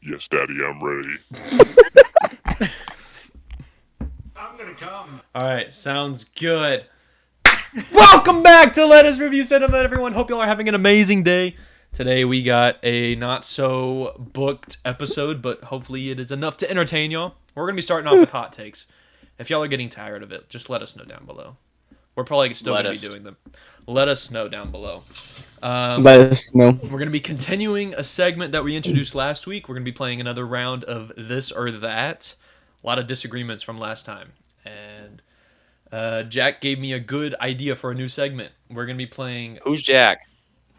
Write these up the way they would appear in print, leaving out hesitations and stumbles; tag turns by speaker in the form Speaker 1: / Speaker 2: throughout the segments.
Speaker 1: Yes, Daddy, I'm ready.
Speaker 2: I'm gonna come.
Speaker 3: Alright, sounds good. Welcome back to Let Us Review Cinema, everyone. Hope y'all are having an amazing day. Today we got a not so booked episode, but hopefully it is enough to entertain y'all. We're going to be starting off with hot takes. If y'all are getting tired of it, just let us know down below. We're probably still going to be doing them. Let us know down below.
Speaker 4: Let us know.
Speaker 3: We're going to be continuing a segment that we introduced last week. We're going to be playing another round of this or that. A lot of disagreements from last time. And Jack gave me a good idea for a new segment. We're going to be playing...
Speaker 5: Who's Jack?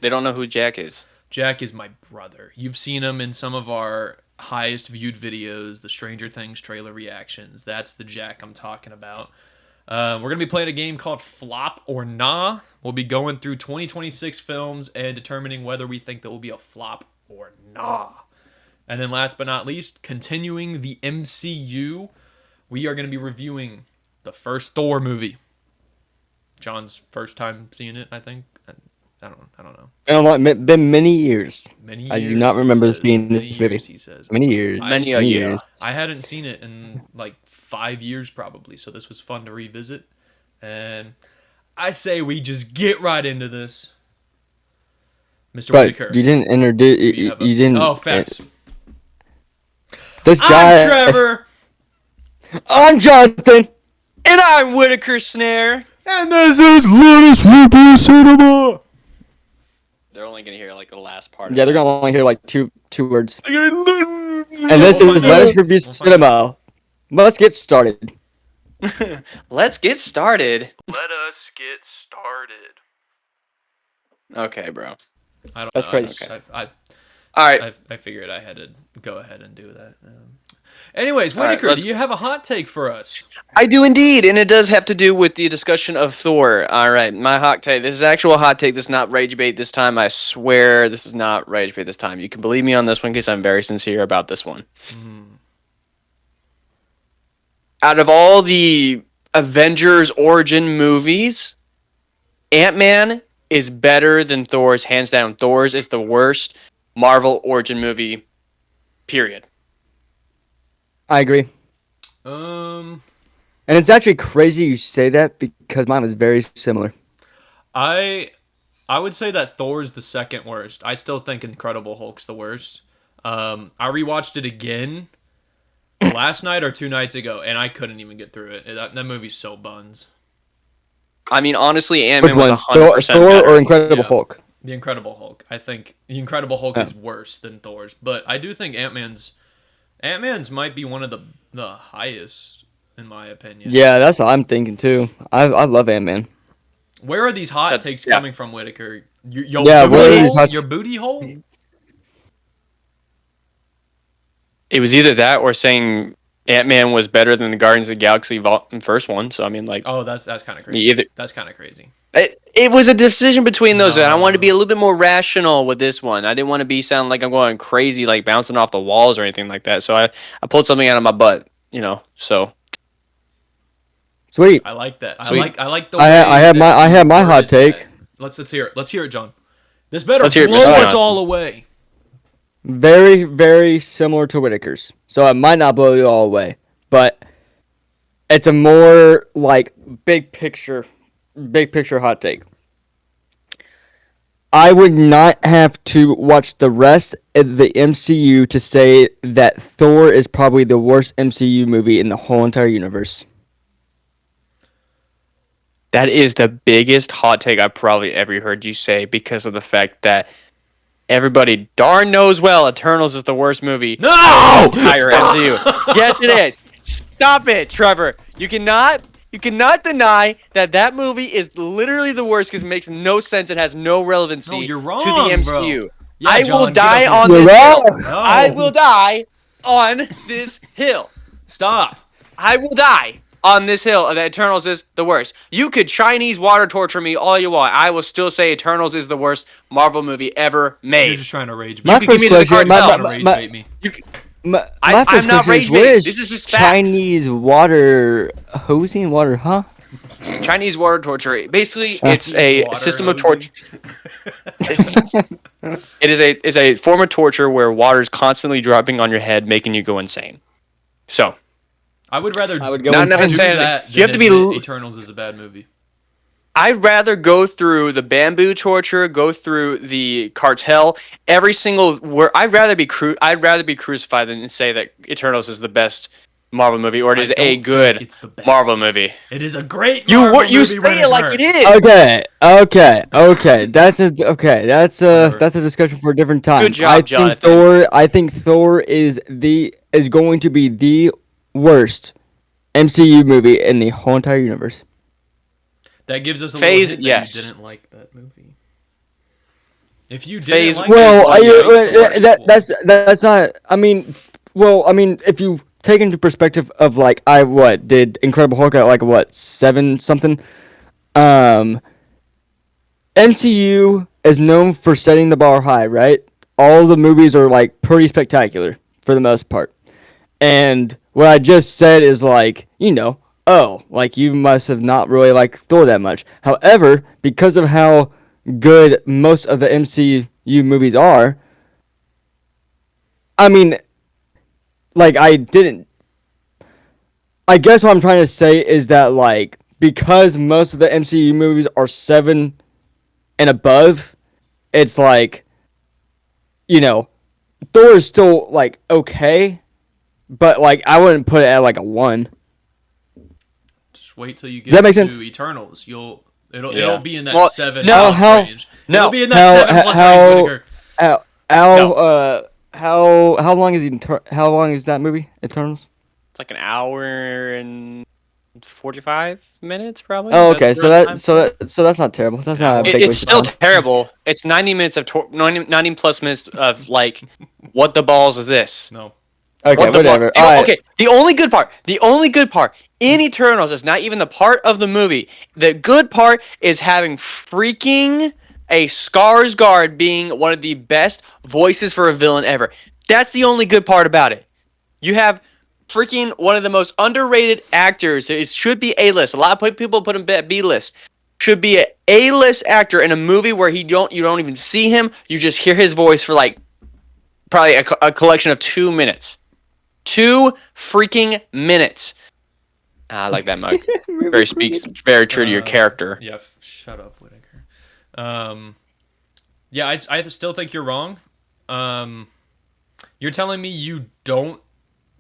Speaker 5: They don't know who Jack is.
Speaker 3: Jack is my brother. You've seen him in some of our highest viewed videos, the Stranger Things trailer reactions. That's the Jack I'm talking about. We're going to be playing a game called Flop or Nah. We'll be going through 2026 films and determining whether we think that will be a flop or nah. And then last but not least, continuing the MCU, we are going to be reviewing the first Thor movie. John's first time seeing it, I think. I don't know.
Speaker 4: It's been many years.
Speaker 3: Many years.
Speaker 4: I do not remember seeing this movie.
Speaker 3: He says.
Speaker 4: Many years.
Speaker 5: Many years.
Speaker 3: I hadn't seen it in like 5 years probably, so this was fun to revisit. And I say we just get right into this. Mr. Whitaker.
Speaker 4: You didn't introduce. You didn't.
Speaker 3: Oh, facts.
Speaker 4: This guy.
Speaker 3: I'm Trevor.
Speaker 4: I'm Jonathan.
Speaker 5: And I'm Whitaker Snare.
Speaker 3: And this is Let Us Review Cinema.
Speaker 5: They're only going to hear like the last part.
Speaker 4: Yeah, they're gonna only hear like two words.
Speaker 3: And
Speaker 4: And this is Let Us Review Cinema. Let's get started.
Speaker 5: Let's get started.
Speaker 3: Let us get started.
Speaker 5: Okay, bro.
Speaker 3: I don't
Speaker 4: That's
Speaker 3: know.
Speaker 4: crazy.
Speaker 5: Okay.
Speaker 3: I
Speaker 5: All right.
Speaker 3: I figured I had to go ahead and do that. Anyways,
Speaker 5: All right,
Speaker 3: Whitaker,
Speaker 5: let's-
Speaker 3: do you have a hot take for us?
Speaker 5: I do indeed, and it does have to do with the discussion of Thor. All right, my hot take. This is actual hot take. This is not rage bait this time. I swear this is not rage bait this time. You can believe me on this one because I'm very sincere about this one. Out of all the Avengers origin movies, Ant-Man is better than Thor's, hands down. Thor's is the worst Marvel origin movie, period.
Speaker 4: I agree.
Speaker 3: Um,
Speaker 4: And it's actually crazy you say that because mine was very similar.
Speaker 3: I would say that Thor's the second worst. I still think Incredible Hulk's the worst. I rewatched it again last night or 2 nights ago, and I couldn't even get through it. That movie's so buns.
Speaker 5: I mean, honestly,
Speaker 4: Which
Speaker 5: Ant-Man
Speaker 4: one?
Speaker 5: was 100%
Speaker 4: Thor
Speaker 5: better.
Speaker 4: or Incredible
Speaker 3: Yeah.
Speaker 4: Hulk?
Speaker 3: The Incredible Hulk. I think the Incredible Hulk is worse than Thor's, but I do think Ant-Man's might be one of the highest in my opinion.
Speaker 4: Yeah, that's what I'm thinking too. I love Ant-Man.
Speaker 3: Where are these hot
Speaker 5: That-
Speaker 3: takes
Speaker 5: yeah.
Speaker 3: coming from, Whitaker?
Speaker 4: Yeah, where are these hot-
Speaker 3: Your booty hole?
Speaker 5: It was either that or saying Ant-Man was better than the Guardians of the Galaxy first one. So I mean, like,
Speaker 3: Oh, that's kind of crazy.
Speaker 5: either
Speaker 3: That's kind of crazy.
Speaker 5: it was a decision between those. And I wanted to
Speaker 3: No.
Speaker 5: be a little bit more rational with this one. I didn't want to sound like I'm going crazy, like bouncing off the walls or anything like that. So I pulled something out of my butt, So
Speaker 4: Sweet.
Speaker 3: I like that.
Speaker 5: Sweet.
Speaker 3: I like the.
Speaker 4: I have my hot
Speaker 3: worded
Speaker 4: take.
Speaker 3: that. Let's hear it. Let's hear it, John. This better
Speaker 5: Let's hear it,
Speaker 3: blow
Speaker 5: Mr.
Speaker 3: us
Speaker 5: Johnson.
Speaker 3: all away.
Speaker 4: Very, very similar to Whitaker's. So it might not blow you all away, but it's a more like big picture hot take. I would not have to watch the rest of the MCU to say that Thor is probably the worst MCU movie in the whole entire universe.
Speaker 5: that is the biggest hot take I've probably ever heard you say because of the fact that everybody darn knows well Eternals is the worst movie
Speaker 3: No!
Speaker 5: in the entire MCU. Yes, it is. Stop it, Trevor. You cannot deny that movie is literally the worst because it makes no sense. It has no relevancy
Speaker 3: No, you're wrong,
Speaker 5: to the MCU.
Speaker 3: bro. Yeah,
Speaker 5: I
Speaker 3: John,
Speaker 5: will
Speaker 3: get
Speaker 5: die
Speaker 3: up
Speaker 5: on
Speaker 3: here.
Speaker 4: You're
Speaker 5: this hill.
Speaker 4: wrong.
Speaker 3: No.
Speaker 5: I will die on this hill.
Speaker 3: Stop.
Speaker 5: I will die on this hill that Eternals is the worst. You could Chinese water torture me all you want. I will still say Eternals is the worst Marvel movie ever
Speaker 3: You're
Speaker 5: made.
Speaker 3: just trying to rage
Speaker 4: My
Speaker 3: bait.
Speaker 5: could give me the
Speaker 4: first question,
Speaker 5: cartel.
Speaker 3: Trying to rage bait me.
Speaker 5: You could,
Speaker 4: my
Speaker 5: I'm
Speaker 4: first
Speaker 5: not
Speaker 4: question is,
Speaker 5: rage
Speaker 4: what
Speaker 5: baiting.
Speaker 4: is
Speaker 5: This is just facts.
Speaker 4: Chinese water hosing water, huh?
Speaker 5: Chinese water torture. Basically, it's
Speaker 3: Chinese
Speaker 5: a
Speaker 3: water
Speaker 5: system of
Speaker 3: hosing.
Speaker 5: torture. It is a form of torture where water is constantly dropping on your head, making you go insane. So,
Speaker 3: I would rather
Speaker 4: I would go
Speaker 5: not
Speaker 4: insane.
Speaker 3: do
Speaker 5: necessarily.
Speaker 3: that
Speaker 5: You
Speaker 3: than
Speaker 5: have to be.
Speaker 3: admit Eternals is a bad movie.
Speaker 5: I'd rather go through the bamboo torture, go through the cartel, every single where I'd rather be crucified than say that Eternals is the best Marvel movie or it
Speaker 3: I
Speaker 5: is
Speaker 3: don't
Speaker 5: a
Speaker 3: think
Speaker 5: good
Speaker 3: it's the best.
Speaker 5: Marvel movie.
Speaker 3: It is a great Marvel movie.
Speaker 5: You say it like
Speaker 3: Whittaker.
Speaker 5: it is.
Speaker 4: Okay.
Speaker 3: Whatever.
Speaker 4: That's a discussion for a different time.
Speaker 5: Good job, Jonathan.
Speaker 4: I think Thor is going to be the worst MCU movie in the whole entire universe.
Speaker 3: That gives us a
Speaker 5: Phase,
Speaker 3: little hint
Speaker 5: yes.
Speaker 3: that you didn't like that movie. If you
Speaker 5: Phase-
Speaker 3: didn't like
Speaker 5: Well,
Speaker 3: it,
Speaker 5: I-
Speaker 3: wait till the sequel.
Speaker 4: that's not. I mean, if you take into perspective of like did Incredible Hulk at like what 7 something, MCU is known for setting the bar high, right? All the movies are like pretty spectacular for the most part. And what I just said is like, oh, like you must have not really liked Thor that much. However, because of how good most of the MCU movies are, I mean, like I guess what I'm trying to say is that like because most of the MCU movies are 7 and above, it's like, Thor is still like okay, but like I wouldn't put it at like a 1.
Speaker 3: Just wait till you get
Speaker 4: Does that make
Speaker 3: to
Speaker 4: sense?
Speaker 3: Eternals. It'll
Speaker 5: Yeah.
Speaker 3: be in that
Speaker 5: Well,
Speaker 3: 7
Speaker 5: no,
Speaker 3: plus range.
Speaker 5: no.
Speaker 3: It'll be in that 7 plus range, Whittaker.
Speaker 4: How long is how long is that movie, Eternals?
Speaker 5: It's like an hour and 45 minutes, probably.
Speaker 4: Oh,
Speaker 5: That's
Speaker 4: okay.
Speaker 5: the runtime.
Speaker 4: So that's not terrible. That's not a big
Speaker 5: It's
Speaker 4: waste of
Speaker 5: still
Speaker 4: time.
Speaker 5: terrible. It's 90 minutes of 90 plus minutes of like, what the balls is this?
Speaker 3: No.
Speaker 4: Okay,
Speaker 5: What the
Speaker 4: whatever.
Speaker 5: bar-
Speaker 4: All right.
Speaker 5: Okay, the only good part in Eternals is not even the part of the movie. The good part is having freaking a Skarsgård being one of the best voices for a villain ever. That's the only good part about it. You have freaking one of the most underrated actors. It should be A-list. A lot of people put him at B-list. Should be an A-list actor in a movie where you don't even see him. You just hear his voice for like probably a collection of 2 minutes. 2 freaking minutes. I like that mug. Speaks very true to your character.
Speaker 3: Yeah, shut up, Whittaker. Yeah, I still think you're wrong. You're telling me you don't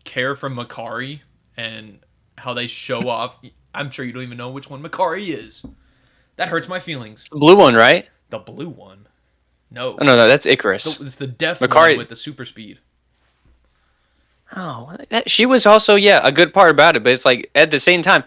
Speaker 3: care for Makari and how they show off. I'm sure you don't even know which one Makari is. That hurts my feelings.
Speaker 5: The blue one, right?
Speaker 3: The blue one. No.
Speaker 5: Oh, no, that's Icarus.
Speaker 3: It's the deaf
Speaker 5: Makari-
Speaker 3: one with the super speed.
Speaker 5: Oh, she was also, a good part about it, but it's like, at the same time,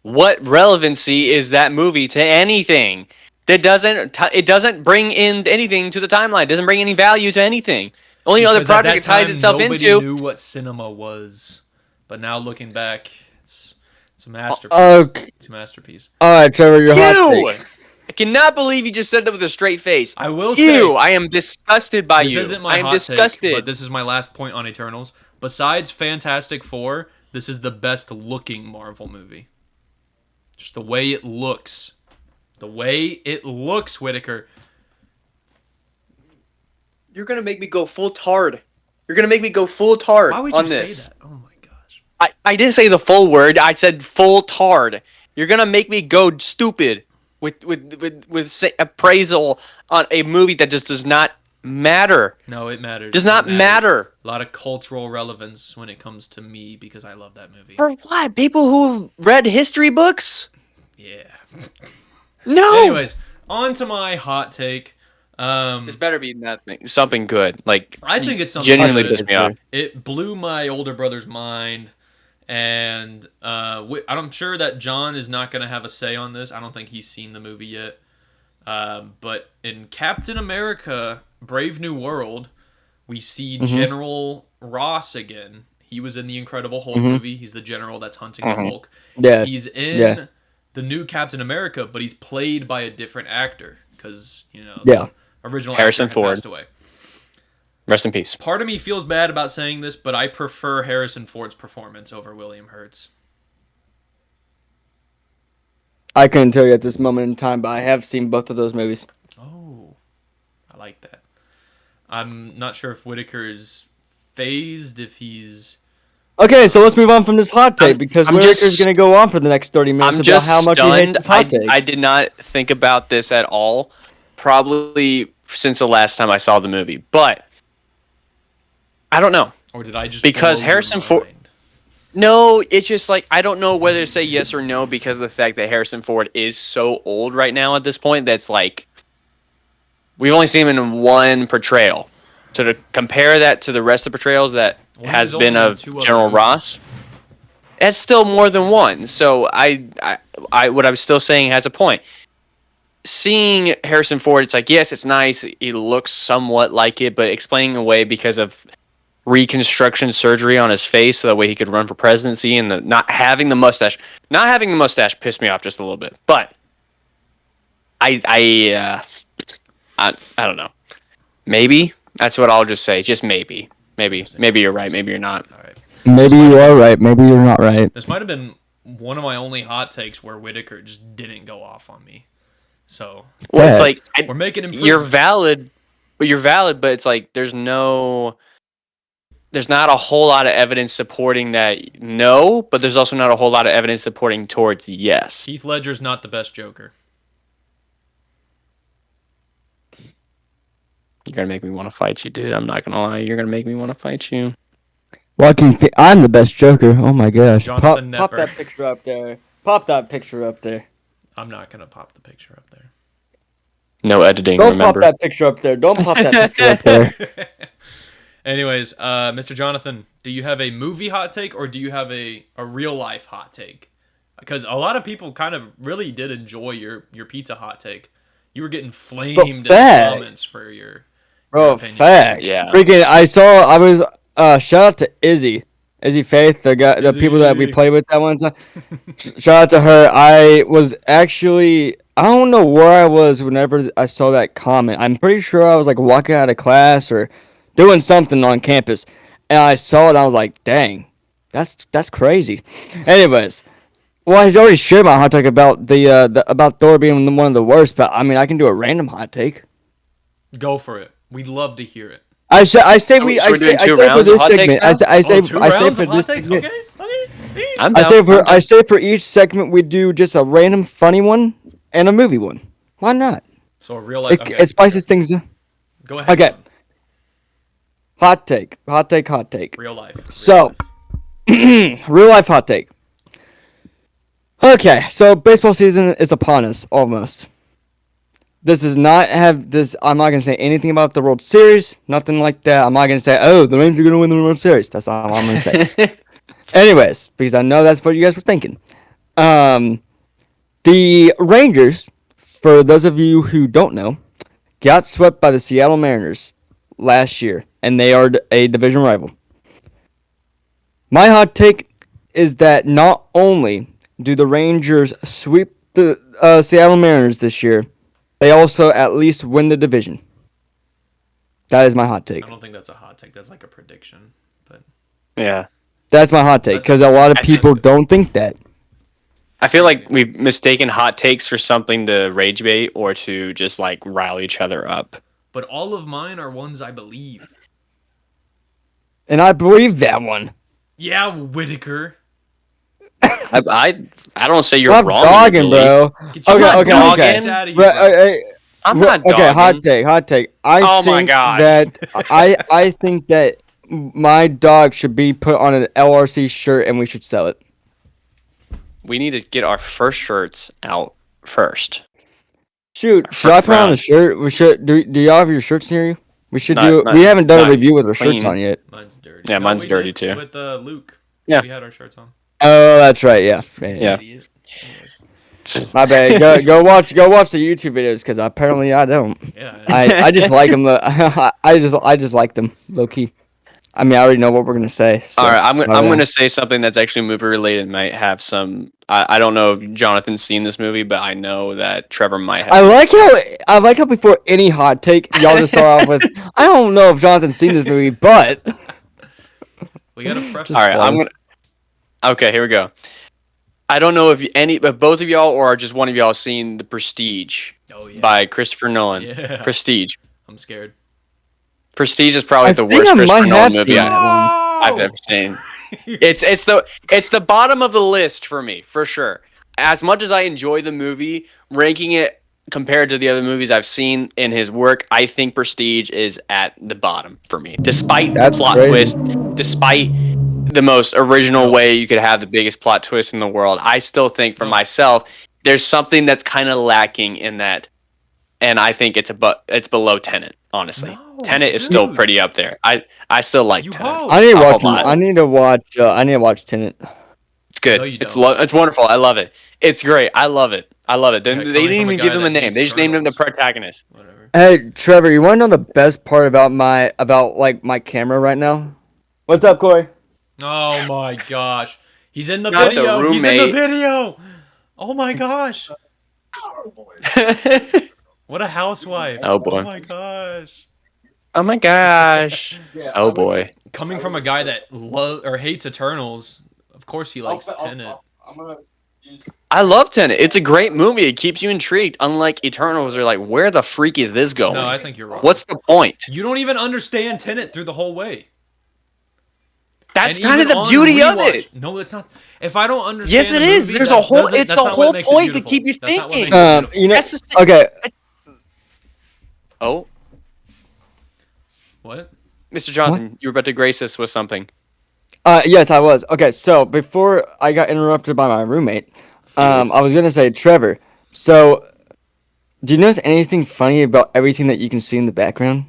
Speaker 5: what relevancy is that movie to anything? It doesn't bring in anything to the timeline. It doesn't bring any value to anything. Only other
Speaker 3: Because at
Speaker 5: project
Speaker 3: that
Speaker 5: it ties
Speaker 3: time,
Speaker 5: itself
Speaker 3: nobody
Speaker 5: into.
Speaker 3: knew what cinema was. But now looking back, it's a masterpiece.
Speaker 4: Okay.
Speaker 3: It's a masterpiece.
Speaker 4: All right, Trevor, your hot take.
Speaker 5: I cannot believe you just said that with a straight face.
Speaker 3: I will say,
Speaker 5: I am disgusted by
Speaker 3: this
Speaker 5: you.
Speaker 3: isn't
Speaker 5: I
Speaker 3: my
Speaker 5: am
Speaker 3: hot
Speaker 5: disgusted.
Speaker 3: take, but this is my last point on Eternals. Besides Fantastic Four, this is the best looking Marvel movie. Just the way it looks. The way it looks, Whittaker.
Speaker 5: You're gonna make me go full tard. You're gonna make me go full tard
Speaker 3: Why would
Speaker 5: on
Speaker 3: you
Speaker 5: this.
Speaker 3: say that? Oh my gosh.
Speaker 5: I didn't say the full word. I said full tard. You're gonna make me go stupid with appraisal on a movie that just does not matter.
Speaker 3: No, it matters.
Speaker 5: Does not
Speaker 3: It matters.
Speaker 5: matter.
Speaker 3: A lot of cultural relevance when it comes to me because I love that movie.
Speaker 5: For what? People who read history books?
Speaker 3: Yeah.
Speaker 5: No.
Speaker 3: Anyways, on to my hot take.
Speaker 5: This better be something good. Like,
Speaker 3: I think it's something
Speaker 5: genuinely
Speaker 3: good.
Speaker 5: pissed me off.
Speaker 3: It blew my older brother's mind, and I'm sure that John is not going to have a say on this. I don't think he's seen the movie yet. But in Captain America: Brave New World, we see General Ross again. He was in the Incredible Hulk movie. He's the general that's hunting the Hulk.
Speaker 4: Yeah.
Speaker 3: He's in the new Captain America, but he's played by a different actor because the original
Speaker 5: Harrison
Speaker 3: actor had
Speaker 5: Ford.
Speaker 3: passed away.
Speaker 5: Rest in peace.
Speaker 3: Part of me feels bad about saying this, but I prefer Harrison Ford's performance over William Hurt's.
Speaker 4: I couldn't tell you at this moment in time, but I have seen both of those movies.
Speaker 3: Oh, I like that. I'm not sure if Whitaker is phased, if he's...
Speaker 4: Okay, so let's move on from this hot take because
Speaker 5: I'm
Speaker 4: Whitaker's
Speaker 5: just-
Speaker 4: going to go on for the next 30 minutes
Speaker 5: I'm
Speaker 4: about
Speaker 5: just
Speaker 4: how much he hates
Speaker 5: stunned.
Speaker 4: this hot take.
Speaker 5: I did not think about this at all, probably since the last time I saw the movie. But I don't know.
Speaker 3: Or did I just
Speaker 5: Because
Speaker 3: blow your
Speaker 5: Harrison Ford-
Speaker 3: mind?
Speaker 5: No, it's just like I don't know whether to say yes or no because of the fact that Harrison Ford is so old right now at this point. That's like we've only seen him in one portrayal. So to compare that to the rest of the portrayals that
Speaker 3: Well,
Speaker 5: has
Speaker 3: he's
Speaker 5: been
Speaker 3: only in
Speaker 5: of
Speaker 3: 2 other
Speaker 5: General
Speaker 3: movies.
Speaker 5: Ross, that's still more than one. So I what I'm still saying has a point. Seeing Harrison Ford, it's like yes, it's nice. He looks somewhat like it, but explaining away because of reconstruction surgery on his face so that way he could run for presidency and not having the mustache pissed me off just a little bit. But I don't know. Maybe that's what I'll just say. Just maybe you're right. Maybe you're not.
Speaker 3: All right.
Speaker 4: Maybe you are right. Maybe you're not right.
Speaker 3: This might have been one of my only hot takes where Whitaker just didn't go off on me. So
Speaker 5: Well, it's
Speaker 4: Yeah.
Speaker 5: like
Speaker 3: we're making him.
Speaker 5: you're valid, but it's like there's not a whole lot of evidence supporting that no, but there's also not a whole lot of evidence supporting towards yes.
Speaker 3: Heath Ledger's not the best Joker.
Speaker 5: You're gonna make me want to fight you, dude. I'm not gonna lie. You're gonna make me want to fight you.
Speaker 4: Well, I'm the best Joker. Oh my gosh.
Speaker 3: Jonathan
Speaker 4: Pop
Speaker 3: Nepper.
Speaker 4: that picture up there. Pop that picture up there.
Speaker 3: I'm not gonna pop the picture up there.
Speaker 5: No editing.
Speaker 4: Don't
Speaker 5: remember.
Speaker 4: pop that picture up there. Don't pop that picture up there.
Speaker 3: Anyways, Mr. Jonathan, do you have a movie hot take or do you have a real life hot take? Because a lot of people kind of really did enjoy your pizza hot take. You were getting flamed in the
Speaker 4: facts.
Speaker 3: comments for your
Speaker 4: Bro,
Speaker 3: opinion.
Speaker 4: facts.
Speaker 5: Yeah.
Speaker 4: Freaking, shout out to Izzy Faith, the people that we
Speaker 3: Izzy.
Speaker 4: played with that one time. Shout out to her. I was actually, I don't know where I was whenever I saw that comment. I'm pretty sure I was like walking out of class or doing something on campus, and I saw it and I was like, dang, that's crazy. Anyways, well, I already shared my hot take about about Thor being one of the worst, but I mean, I can do a random hot take.
Speaker 3: Go for it. We'd love to hear it.
Speaker 4: I say
Speaker 5: So we're doing two
Speaker 4: for
Speaker 5: rounds of
Speaker 4: this
Speaker 5: hot takes
Speaker 4: segment.
Speaker 5: now?
Speaker 4: I say
Speaker 3: Two
Speaker 4: I say
Speaker 3: rounds
Speaker 4: for
Speaker 3: of hot
Speaker 4: this
Speaker 3: takes?
Speaker 4: segment.
Speaker 3: Okay.
Speaker 5: I'm
Speaker 4: I
Speaker 5: down.
Speaker 4: say
Speaker 5: I'm
Speaker 4: for
Speaker 5: down.
Speaker 4: each segment we do just a random funny one and a movie one. Why not?
Speaker 3: So a real life.
Speaker 4: It spices things up.
Speaker 3: Go ahead.
Speaker 4: Okay.
Speaker 3: John.
Speaker 4: Hot take.
Speaker 3: Real life.
Speaker 4: So, real life hot take. Okay, so baseball season is upon us almost. This does not have this. I'm not gonna say anything about the World Series. Nothing like that. I'm not gonna say, oh, the Rangers are gonna win the World Series. That's all I'm gonna say. Anyways, because I know that's what you guys were thinking. The Rangers, for those of you who don't know, got swept by the Seattle Mariners last year, and they are a division rival. My hot take is that not only do the Rangers sweep the Seattle Mariners this year, they also at least win the division. That is my hot take.
Speaker 3: I don't think that's a hot take. That's like a prediction. But
Speaker 5: Yeah.
Speaker 4: That's my hot take because a lot of people don't think that.
Speaker 5: I feel like we've mistaken hot takes for something to rage bait or to just like rile each other up.
Speaker 3: but all of mine are ones I believe.
Speaker 4: And I believe that one.
Speaker 3: Yeah, Whitaker.
Speaker 5: I don't say you're
Speaker 4: Stop
Speaker 5: wrong.
Speaker 4: dogging,
Speaker 5: in your belief.
Speaker 4: bro.
Speaker 3: Get your
Speaker 4: Okay,
Speaker 3: hot
Speaker 4: okay,
Speaker 3: dog
Speaker 4: okay.
Speaker 3: hands out of here,
Speaker 4: But,
Speaker 3: bro.
Speaker 5: I'm not dogging.
Speaker 4: okay, hot take.
Speaker 5: Oh my gosh.
Speaker 4: I think that my dog should be put on an LRC shirt and we should sell it.
Speaker 5: We need to get our first shirts out first.
Speaker 4: Shoot, should I put on a shirt? We should. Do y'all have your shirts near you? We should
Speaker 5: Not-
Speaker 4: do.
Speaker 5: not-
Speaker 4: We haven't done a
Speaker 5: not
Speaker 4: review with our shirts
Speaker 5: clean.
Speaker 4: on yet.
Speaker 3: Mine's dirty.
Speaker 5: Yeah, mine's
Speaker 3: we
Speaker 5: dirty
Speaker 3: did
Speaker 5: too.
Speaker 3: With Luke.
Speaker 5: Yeah.
Speaker 3: We had our shirts on.
Speaker 4: Oh, that's right. Yeah.
Speaker 5: Yeah.
Speaker 3: Idiot.
Speaker 4: My bad. Go watch the YouTube videos because apparently I don't.
Speaker 3: Yeah.
Speaker 4: I just like them. I just like them low key. I mean, I already know what we're gonna say. So,
Speaker 5: All right, I'm
Speaker 4: yeah.
Speaker 5: gonna say something that's actually movie related. Might have some. I don't know if Jonathan's seen this movie, but I know that Trevor might have.
Speaker 4: I like how before any hot take, y'all just start off with, I don't know if Jonathan's seen this movie, but
Speaker 3: We got a fresh.
Speaker 5: All right,
Speaker 4: fun.
Speaker 5: I'm gonna. Okay, here we go. I don't know if both of y'all or just one of y'all seen The Prestige
Speaker 3: Oh yeah.
Speaker 5: by Christopher Nolan.
Speaker 3: Yeah.
Speaker 5: Prestige.
Speaker 3: I'm scared.
Speaker 5: Prestige is probably
Speaker 4: I
Speaker 5: the
Speaker 4: think
Speaker 5: worst
Speaker 4: I
Speaker 5: Christopher
Speaker 4: might
Speaker 5: Nolan
Speaker 4: have
Speaker 5: movie
Speaker 4: seen that one.
Speaker 5: I've ever seen. It's the bottom of the list for me, for sure. As much as I enjoy the movie, ranking it compared to the other movies I've seen in his work, I think Prestige is at the bottom for me. Despite the
Speaker 4: That's
Speaker 5: plot
Speaker 4: crazy.
Speaker 5: twist, despite the most original
Speaker 3: No.
Speaker 5: way you could have the biggest plot twist in the world, I still think for
Speaker 3: No.
Speaker 5: myself there's something that's kind of lacking in that, and I think it's below Tenet. Honestly,
Speaker 3: No,
Speaker 5: Tenet is still
Speaker 3: dude.
Speaker 5: pretty up there. I still like
Speaker 3: You
Speaker 5: Tenet.
Speaker 3: hope.
Speaker 4: I need to
Speaker 5: A whole
Speaker 4: watch.
Speaker 5: lot.
Speaker 4: I need to watch. I need to watch Tenet.
Speaker 5: It's good.
Speaker 3: No, you
Speaker 5: It's
Speaker 3: don't.
Speaker 5: it's wonderful. I love it. It's great. I love it. I love it. They
Speaker 3: Yeah,
Speaker 5: didn't
Speaker 3: coming from
Speaker 5: even
Speaker 3: a
Speaker 5: give
Speaker 3: guy
Speaker 5: him a
Speaker 3: that
Speaker 5: name.
Speaker 3: hates
Speaker 5: They just named him the
Speaker 3: Eternals.
Speaker 5: protagonist.
Speaker 3: Whatever.
Speaker 4: Hey, Trevor, you want to know the best part about my camera right now? What's up, Corey?
Speaker 3: Oh my gosh. He's in the
Speaker 5: Not the
Speaker 3: video. He's in the
Speaker 5: roommate.
Speaker 3: video. Oh my gosh. What a housewife.
Speaker 5: Oh, boy.
Speaker 3: Oh my gosh.
Speaker 5: Oh my gosh. Oh boy.
Speaker 3: Coming from a guy that hates Eternals, of course he likes Tenet.
Speaker 5: I love Tenet. It's a great movie. It keeps you intrigued. Unlike Eternals, are like, where the freak is this going?
Speaker 3: No, I think you're wrong.
Speaker 5: What's the point?
Speaker 3: You don't even understand Tenet through the whole way.
Speaker 5: That's
Speaker 3: And
Speaker 5: kind of
Speaker 3: even
Speaker 5: the
Speaker 3: on
Speaker 5: beauty of
Speaker 3: rewatch-
Speaker 5: it.
Speaker 3: No, it's not. If I don't understand,
Speaker 5: Yes, it
Speaker 3: the
Speaker 5: is.
Speaker 3: movie,
Speaker 5: There's
Speaker 3: that
Speaker 5: a whole.
Speaker 3: doesn't-
Speaker 5: It's
Speaker 3: that's
Speaker 5: the
Speaker 3: not what
Speaker 5: whole
Speaker 3: makes it
Speaker 5: point to
Speaker 3: beautiful.
Speaker 5: keep you
Speaker 3: That's not what
Speaker 5: thinking.
Speaker 3: makes it beautiful.
Speaker 4: You know.
Speaker 5: That's the
Speaker 4: Okay.
Speaker 5: Oh,
Speaker 3: What?
Speaker 5: Mr. Jonathan, you were about to grace us with something.
Speaker 4: Yes, I was. Okay, so before I got interrupted by my roommate, I was gonna say, Trevor. So, do you notice anything funny about everything that you can see in the background?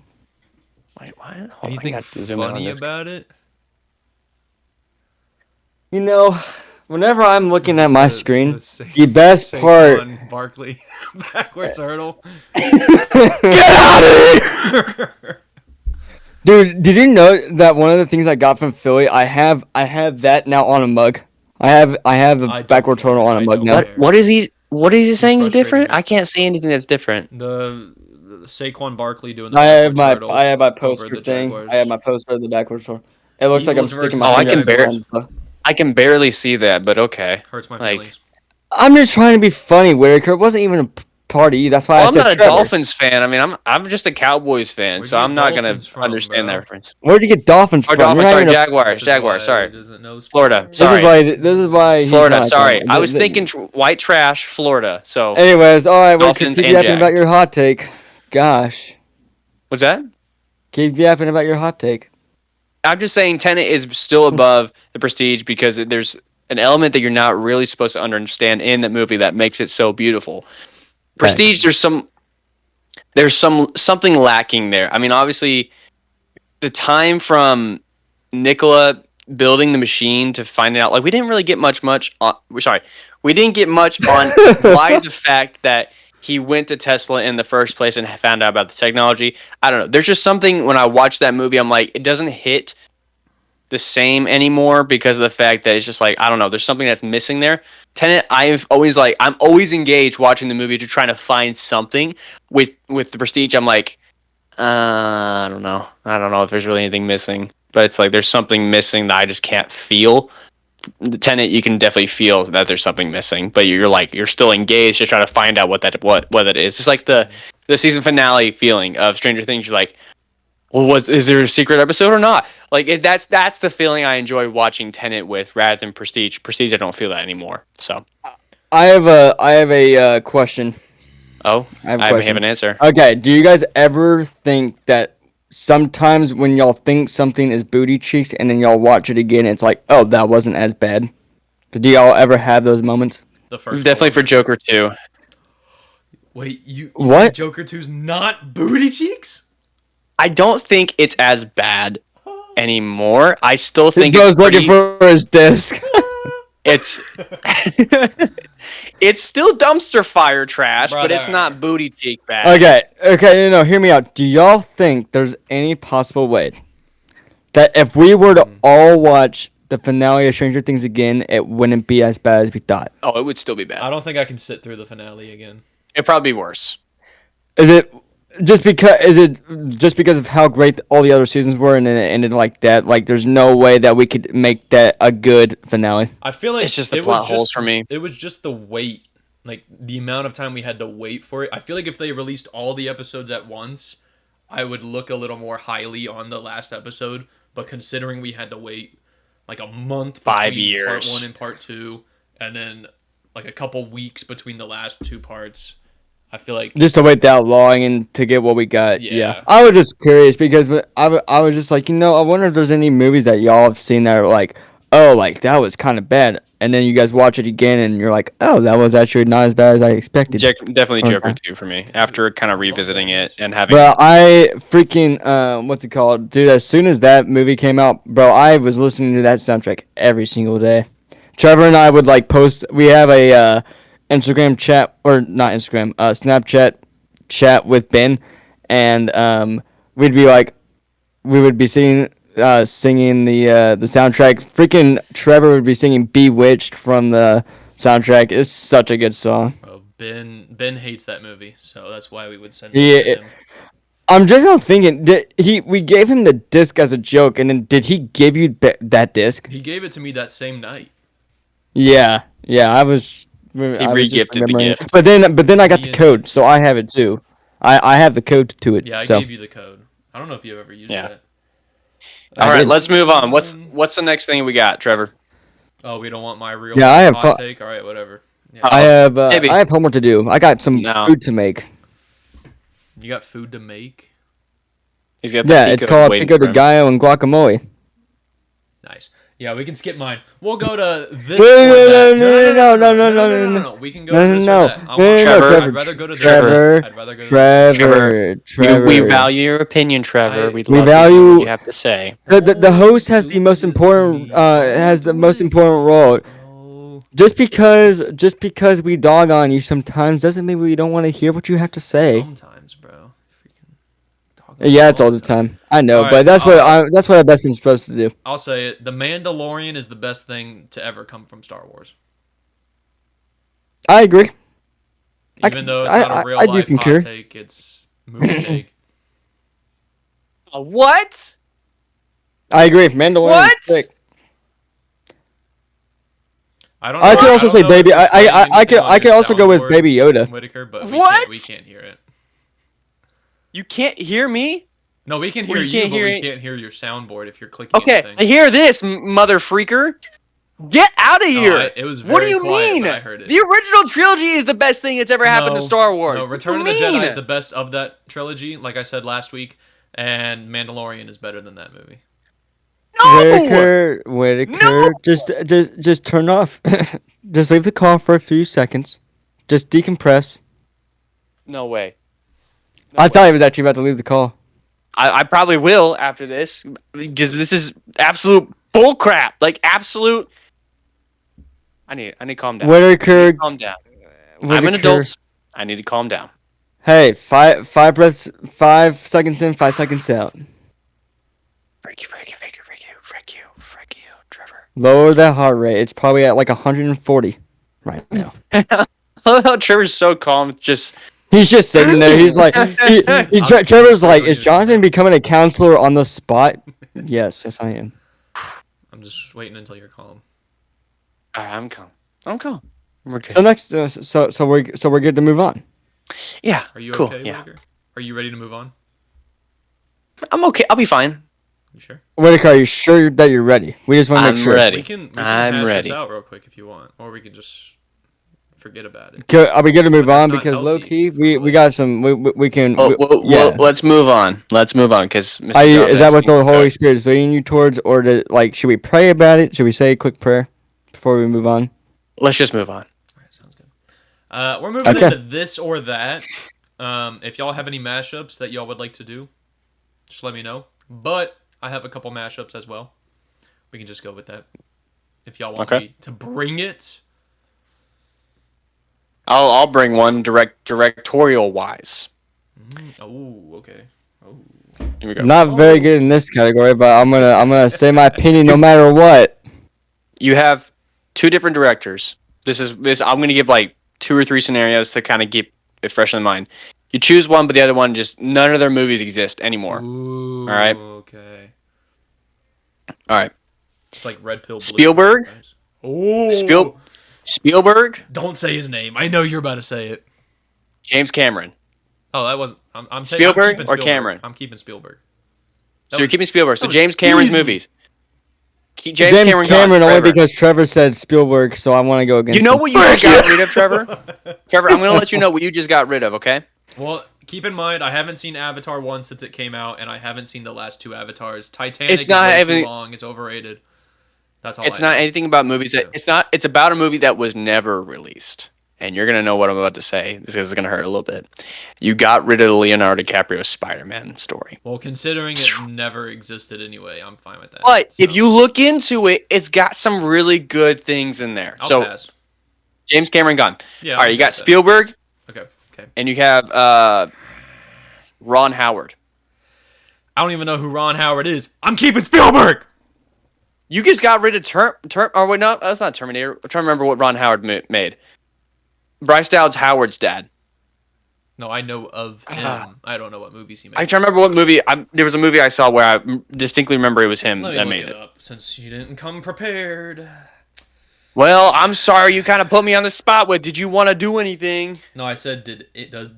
Speaker 5: Wait, what? Hold on, I
Speaker 3: Anything
Speaker 5: got to zoom in on
Speaker 3: funny
Speaker 5: this.
Speaker 3: about it?
Speaker 4: You know, whenever I'm looking at my screen, the
Speaker 3: Sa-
Speaker 4: best part.
Speaker 3: Saquon Barkley backwards hurdle.
Speaker 4: Get out of here! Dude, did you know that one of the things I got from Philly, I have that now on a mug. I have
Speaker 3: I
Speaker 4: a
Speaker 3: don't
Speaker 4: backward
Speaker 3: care.
Speaker 4: turtle on a
Speaker 3: I
Speaker 4: mug
Speaker 3: don't
Speaker 4: now.
Speaker 3: care.
Speaker 5: What is he? What is he saying is
Speaker 3: frustrating
Speaker 5: different?
Speaker 3: me.
Speaker 5: I can't see anything that's different.
Speaker 3: The Saquon Barkley doing the
Speaker 4: I have
Speaker 3: backwards
Speaker 4: my
Speaker 3: hurdle
Speaker 4: I have my
Speaker 3: over
Speaker 4: poster
Speaker 3: the
Speaker 4: thing.
Speaker 3: Jaguars.
Speaker 4: I have my poster of the backward turtle. It looks like I'm
Speaker 3: Eagles
Speaker 4: sticking
Speaker 3: versus
Speaker 4: my
Speaker 5: Oh, I
Speaker 4: finger
Speaker 5: can
Speaker 4: out the
Speaker 5: bear-
Speaker 4: lens, though.
Speaker 5: I can barely see that, but okay.
Speaker 3: Hurts my
Speaker 5: Like,
Speaker 3: feelings.
Speaker 4: I'm just trying to be funny, Whitaker. It wasn't even a party. That's why
Speaker 5: well,
Speaker 4: I
Speaker 5: I'm
Speaker 4: said
Speaker 5: not a
Speaker 4: Trevor.
Speaker 5: Dolphins fan. I mean, I'm just a Cowboys fan,
Speaker 3: Where'd
Speaker 5: so
Speaker 3: you
Speaker 5: I'm
Speaker 3: get
Speaker 5: not gonna
Speaker 3: Dolphins from,
Speaker 5: understand that
Speaker 3: bro?
Speaker 5: reference.
Speaker 4: Where'd you get Dolphins
Speaker 5: Or
Speaker 4: from? You're
Speaker 5: Dolphins,
Speaker 4: not
Speaker 5: sorry,
Speaker 4: even a-
Speaker 5: Jaguars,
Speaker 3: This is
Speaker 5: Jaguars.
Speaker 3: why
Speaker 5: Sorry,
Speaker 3: he doesn't know sports.
Speaker 5: Florida.
Speaker 4: This
Speaker 5: Sorry,
Speaker 4: is why. This is why he's
Speaker 5: Florida.
Speaker 4: not
Speaker 5: Sorry,
Speaker 4: from-
Speaker 5: I was thinking white trash, Florida. So
Speaker 4: Anyways, all right. Whitaker,
Speaker 5: Dolphins
Speaker 4: keep
Speaker 5: and
Speaker 4: yapping about
Speaker 5: Jags.
Speaker 4: your hot take. Gosh,
Speaker 5: what's that?
Speaker 4: keep yapping about your hot take.
Speaker 5: I'm just saying Tenet is still above the Prestige because there's an element that you're not really supposed to understand in that movie that makes it so beautiful. Prestige, there's something lacking there. I mean, obviously, the time from Nikola building the machine to finding out, like, we didn't really get much on. Sorry, we didn't get much on why the fact that he went to Tesla in the first place and found out about the technology. I don't know. There's just something when I watch that movie, I'm like, it doesn't hit the same anymore because of the fact that it's just like, I don't know, there's something that's missing there. Tenet, I'm always engaged watching the movie to try to find something. With the Prestige, I'm like, I don't know if there's really anything missing, but it's like there's something missing that I just can't feel. The Tenet, you can definitely feel that there's something missing, but you're still engaged to try to find out what that is. It's like the season finale feeling of Stranger Things. You're like, well, is there a secret episode or not? Like, that's the feeling I enjoy watching Tenet with, rather than Prestige. Prestige, I don't feel that anymore. So,
Speaker 4: I have a question.
Speaker 5: oh,
Speaker 4: I have a
Speaker 5: I
Speaker 4: question.
Speaker 5: have an answer.
Speaker 4: Okay, do you guys ever think that sometimes when y'all think something is booty cheeks and then y'all watch it again, it's like, oh, that wasn't as bad? Do y'all ever have those moments?
Speaker 3: The first
Speaker 5: Definitely
Speaker 3: one.
Speaker 5: for Joker 2.
Speaker 3: Wait, you
Speaker 4: What?
Speaker 3: think Joker 2's not booty cheeks?
Speaker 5: I don't think it's as bad anymore. I still think
Speaker 4: He
Speaker 5: it's
Speaker 4: goes looking
Speaker 5: pretty,
Speaker 4: for his disc.
Speaker 5: it's it's still dumpster fire trash, but it's
Speaker 3: Brother.
Speaker 5: not booty cheek bad.
Speaker 4: Okay, no, hear me out. Do y'all think there's any possible way that if we were to all watch the finale of Stranger Things again, it wouldn't be as bad as we thought?
Speaker 5: Oh, it would still be bad.
Speaker 3: I don't think I can sit through the finale again.
Speaker 5: It'd probably be worse.
Speaker 4: Is it just because of how great all the other seasons were, and then it ended like that? Like, there's no way that we could make that a good finale.
Speaker 3: I feel like
Speaker 5: It's just the
Speaker 3: it was
Speaker 5: plot holes
Speaker 3: just
Speaker 5: for me.
Speaker 3: it was just the wait, like the amount of time we had to wait for it. I feel like if they released all the episodes at once, I would look a little more highly on the last episode. But considering we had to wait like a month
Speaker 5: 5
Speaker 3: between part
Speaker 5: years.
Speaker 3: 1 and part 2, and then like a couple weeks between the last 2 parts, I feel like
Speaker 4: Just to wait that long and to get what we got.
Speaker 3: Yeah.
Speaker 4: I was just curious because I was just like, I wonder if there's any movies that y'all have seen that are like, oh, like that was kind of bad, and then you guys watch it again and you're like, oh, that was actually not as bad as I expected.
Speaker 5: Definitely
Speaker 4: Okay.
Speaker 5: Joker 2 for me. After kind of revisiting it and having.
Speaker 4: Bro, I freaking what's it called, dude? As soon as that movie came out, bro, I was listening to that soundtrack every single day. Trevor and I would like post. We have a Instagram chat, or not Instagram, Snapchat chat with Ben, and we'd be like, we would be singing the soundtrack. Freaking Trevor would be singing "Bewitched" from the soundtrack. It's such a good song.
Speaker 3: oh, Ben hates that movie, so that's why we would send
Speaker 4: Yeah,
Speaker 3: it to him.
Speaker 4: I'm just not thinking. We gave him the disc as a joke, and then did he give you that disc?
Speaker 3: He gave it to me that same night.
Speaker 4: Yeah, I was.
Speaker 5: He
Speaker 4: I was just
Speaker 5: re-gifted the
Speaker 4: remembering.
Speaker 5: gift.
Speaker 4: But then I got the
Speaker 3: Ian-
Speaker 4: code, so I have it too. I have the code to it.
Speaker 3: Yeah, I
Speaker 4: so.
Speaker 3: gave you the code. I don't know if you've ever used
Speaker 5: Yeah.
Speaker 3: it.
Speaker 5: All right,
Speaker 4: did.
Speaker 5: let's move on. What's the next thing we got, Trevor?
Speaker 3: Oh, we don't want my real
Speaker 4: Yeah, I have
Speaker 3: hot
Speaker 4: fu-
Speaker 3: take. All right, whatever. Yeah.
Speaker 5: Maybe.
Speaker 4: I have homework to do. I got some
Speaker 5: No.
Speaker 4: food to make.
Speaker 3: You got food to make?
Speaker 5: He's got the
Speaker 4: Yeah,
Speaker 5: pico
Speaker 4: it's called
Speaker 5: waiting
Speaker 4: pico de
Speaker 5: for him.
Speaker 4: gallo and guacamole.
Speaker 3: Nice. Yeah, we can skip mine. We'll go to this
Speaker 4: Wait,
Speaker 3: or that.
Speaker 4: no.
Speaker 3: We can go to this or that. I want-
Speaker 5: Trevor,
Speaker 3: I'd rather go to this.
Speaker 4: Trevor,
Speaker 3: I'd rather go to this.
Speaker 4: Trevor.
Speaker 5: We value your opinion, Trevor.
Speaker 3: I-
Speaker 5: We'd
Speaker 4: We
Speaker 5: love to hear
Speaker 4: value-
Speaker 5: what you have to say.
Speaker 4: The host has the most important role.
Speaker 3: Oh,
Speaker 4: Just because we dog on you sometimes doesn't mean we don't want to hear what you have to say.
Speaker 3: sometimes, bro. Freaking dog on
Speaker 4: Yeah, it's all the time. I know,
Speaker 3: Alright,
Speaker 4: but that's what I've been supposed to do.
Speaker 3: I'll say it. The Mandalorian is the best thing to ever come from Star Wars.
Speaker 4: I agree.
Speaker 3: Even though it's not a real
Speaker 4: I do
Speaker 3: life
Speaker 4: concur.
Speaker 3: hot take, it's movie take.
Speaker 5: What?
Speaker 4: I agree. Mandalorian.
Speaker 5: What?
Speaker 4: Is sick.
Speaker 3: I don't.
Speaker 4: I
Speaker 3: know-
Speaker 4: could also
Speaker 3: don't
Speaker 4: say
Speaker 3: know
Speaker 4: baby.
Speaker 3: if you're playing
Speaker 4: I
Speaker 3: anything on
Speaker 4: could
Speaker 3: your
Speaker 4: also go with
Speaker 3: soundboard,
Speaker 4: Baby Yoda.
Speaker 3: Whitaker, but
Speaker 5: What?
Speaker 3: we can't hear it.
Speaker 5: You can't hear me?
Speaker 3: No, we can
Speaker 5: Well,
Speaker 3: hear
Speaker 5: you
Speaker 3: you,
Speaker 5: can't
Speaker 3: but
Speaker 5: hear
Speaker 3: we
Speaker 5: it.
Speaker 3: can't hear your soundboard if you're clicking
Speaker 5: Okay,
Speaker 3: anything.
Speaker 5: hear this, mother freaker. Get out of here.
Speaker 3: It was
Speaker 5: What do
Speaker 3: very
Speaker 5: you
Speaker 3: quiet,
Speaker 5: mean?
Speaker 3: but I heard it.
Speaker 5: The original trilogy is the best thing that's ever happened to
Speaker 3: No,
Speaker 5: Star Wars.
Speaker 3: No,
Speaker 5: What
Speaker 3: Return of
Speaker 5: do
Speaker 3: the
Speaker 5: you
Speaker 3: Jedi
Speaker 5: mean?
Speaker 3: is the best of that trilogy, like I said last week, and Mandalorian is better than that movie.
Speaker 4: Whitaker,
Speaker 5: No!
Speaker 4: just turn off. Just leave the call for a few seconds. Just decompress.
Speaker 5: No way.
Speaker 4: I thought he was actually about to leave the call.
Speaker 5: I probably will after this because this is absolute bullcrap. Like absolute. I need to calm down. I
Speaker 4: Whitaker,
Speaker 5: need to calm down. I'm an adult. I need to calm down.
Speaker 4: Hey, five breaths, 5 seconds in, 5 seconds out.
Speaker 5: Frick you, Trevor.
Speaker 4: Lower that heart rate. It's probably at like 140 right now.
Speaker 5: I love how Trevor's so calm. Just
Speaker 4: He's just sitting there. He's like, Trevor's like, is Jonathan becoming a counselor on the spot? Yes, I am.
Speaker 3: I'm just waiting until you're calm.
Speaker 5: I'm calm. We're good.
Speaker 4: So next, so we're good to move on.
Speaker 5: Yeah.
Speaker 3: Are you
Speaker 5: cool?
Speaker 3: okay,
Speaker 5: Yeah.
Speaker 3: Whitaker? Are you ready to move on?
Speaker 5: I'm okay. I'll be fine.
Speaker 3: You sure?
Speaker 4: Whitaker, are you sure that you're ready? We just want to make
Speaker 5: I'm
Speaker 4: sure.
Speaker 5: ready.
Speaker 3: We can
Speaker 5: I'm
Speaker 3: hash
Speaker 5: ready.
Speaker 3: this out real quick if you want, or we can just forget about it.
Speaker 4: Are we good to move
Speaker 3: But that's
Speaker 4: on?
Speaker 3: not
Speaker 4: Because low
Speaker 3: healthy.
Speaker 4: key, we got some. We can.
Speaker 5: Well, let's move on. Let's move on because
Speaker 4: Is that what the Holy Spirit is leading you towards, or should we pray about it? Should we say a quick prayer before we move on?
Speaker 5: Let's just move on.
Speaker 3: All right, sounds good. We're moving
Speaker 4: Okay.
Speaker 3: into this or that. If y'all have any mashups that y'all would like to do, just let me know. But I have a couple mashups as well. We can just go with that. If y'all want me to bring it.
Speaker 5: I'll bring one directorial wise.
Speaker 3: Oh, okay. Oh.
Speaker 5: Here we go.
Speaker 4: Not very good in this category, but I'm gonna say my opinion no matter what.
Speaker 5: You have two different directors. This. I'm gonna give like 2 or 3 scenarios to kind of keep it fresh in mind. You choose one, but the other one just none of their movies exist anymore.
Speaker 3: Ooh,
Speaker 5: All right.
Speaker 3: okay.
Speaker 5: All right.
Speaker 3: It's like red pill, blue
Speaker 5: Spielberg?
Speaker 3: pill. Nice. Oh,
Speaker 5: Spielberg,
Speaker 3: don't say his name. I know you're about to say it.
Speaker 5: James Cameron.
Speaker 3: Oh, that wasn't. I'm
Speaker 5: Spielberg
Speaker 3: keeping
Speaker 5: or
Speaker 3: Spielberg.
Speaker 5: Cameron?
Speaker 3: I'm keeping Spielberg.
Speaker 5: So you're keeping Spielberg. So
Speaker 3: that was
Speaker 5: James Cameron's
Speaker 3: easy.
Speaker 5: movies. James
Speaker 4: James
Speaker 5: Cameron,
Speaker 4: Cameron
Speaker 5: gone
Speaker 4: only
Speaker 5: forever.
Speaker 4: because Trevor said Spielberg, so I want to go against
Speaker 5: You know
Speaker 4: him.
Speaker 5: what you just got rid of, Trevor? Trevor, I'm going to let you know what you just got rid of, okay?
Speaker 3: Well, keep in mind, I haven't seen Avatar 1 since it came out, and I haven't seen the last two Avatars. Titanic
Speaker 5: It's not
Speaker 3: is way
Speaker 5: even-
Speaker 3: too long. It's overrated. That's all
Speaker 5: It's
Speaker 3: I
Speaker 5: not
Speaker 3: know.
Speaker 5: anything about movies that
Speaker 3: Yeah.
Speaker 5: it's about a movie that was never released. And you're gonna know what I'm about to say. This is gonna hurt a little bit. You got rid of the Leonardo DiCaprio Spider-Man story.
Speaker 3: Well, considering it never existed anyway, I'm fine with that.
Speaker 5: But if
Speaker 3: So,
Speaker 5: you look into it, it's got some really good things in there.
Speaker 3: I'll
Speaker 5: So
Speaker 3: pass.
Speaker 5: James Cameron gone.
Speaker 3: Yeah.
Speaker 5: All right,
Speaker 3: I'm
Speaker 5: you
Speaker 3: good
Speaker 5: got
Speaker 3: with that.
Speaker 5: Spielberg
Speaker 3: Okay.
Speaker 5: and you have Ron Howard.
Speaker 3: I don't even know who Ron Howard is. I'm keeping Spielberg.
Speaker 5: You just got rid of or wait, no, that's not Terminator. I'm trying to remember what Ron Howard made. Bryce Dallas Howard's dad.
Speaker 3: No, I know of him. I don't know what movies he made.
Speaker 5: I trying to remember what movie. There was a movie I saw where I distinctly remember it was him
Speaker 3: Let me
Speaker 5: that
Speaker 3: look
Speaker 5: made
Speaker 3: it
Speaker 5: it.
Speaker 3: up since you didn't come prepared.
Speaker 5: Well, I'm sorry you kind of put me on the spot with. Did you want to do anything?
Speaker 3: No, I said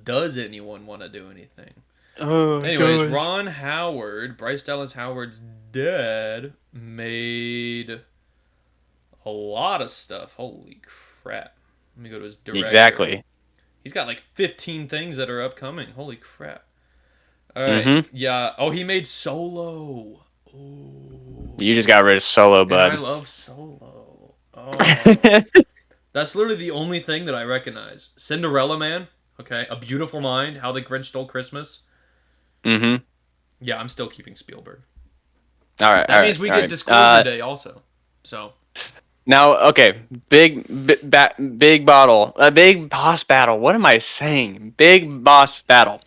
Speaker 3: does anyone want to do anything?
Speaker 5: Oh,
Speaker 3: Anyways, Ron Howard, Bryce Dallas Howard's dad, made a lot of stuff. Holy crap. Let me go to his director.
Speaker 5: Exactly.
Speaker 3: He's got like 15 things that are upcoming. Holy crap. All right.
Speaker 5: Mhm.
Speaker 3: Yeah. Oh, he made Solo. Ooh.
Speaker 5: You just got rid of Solo,
Speaker 3: And I
Speaker 5: bud.
Speaker 3: love Solo. Oh. That's literally the only thing that I recognize. Cinderella Man. Okay. A Beautiful Mind. How the Grinch Stole Christmas.
Speaker 5: Mm-hmm.
Speaker 3: Yeah, I'm still keeping Spielberg.
Speaker 5: All right.
Speaker 3: That means we get Disclosure Day also. So.
Speaker 5: Now, okay, big bottle, a big boss battle. What am I saying? Big boss battle.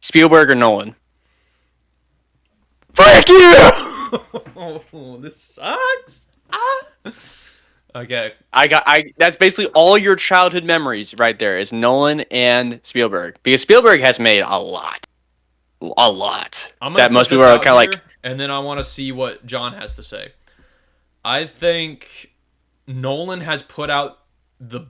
Speaker 5: Spielberg or Nolan?
Speaker 3: Frick you! Oh, this sucks. Okay.
Speaker 5: That's basically all your childhood memories right there is Nolan and Spielberg because Spielberg has made a lot
Speaker 3: I'm gonna
Speaker 5: that
Speaker 3: put
Speaker 5: most
Speaker 3: this
Speaker 5: people are
Speaker 3: out
Speaker 5: kind of like.
Speaker 3: here, and then I want to see what John has to say. I think Nolan has put out the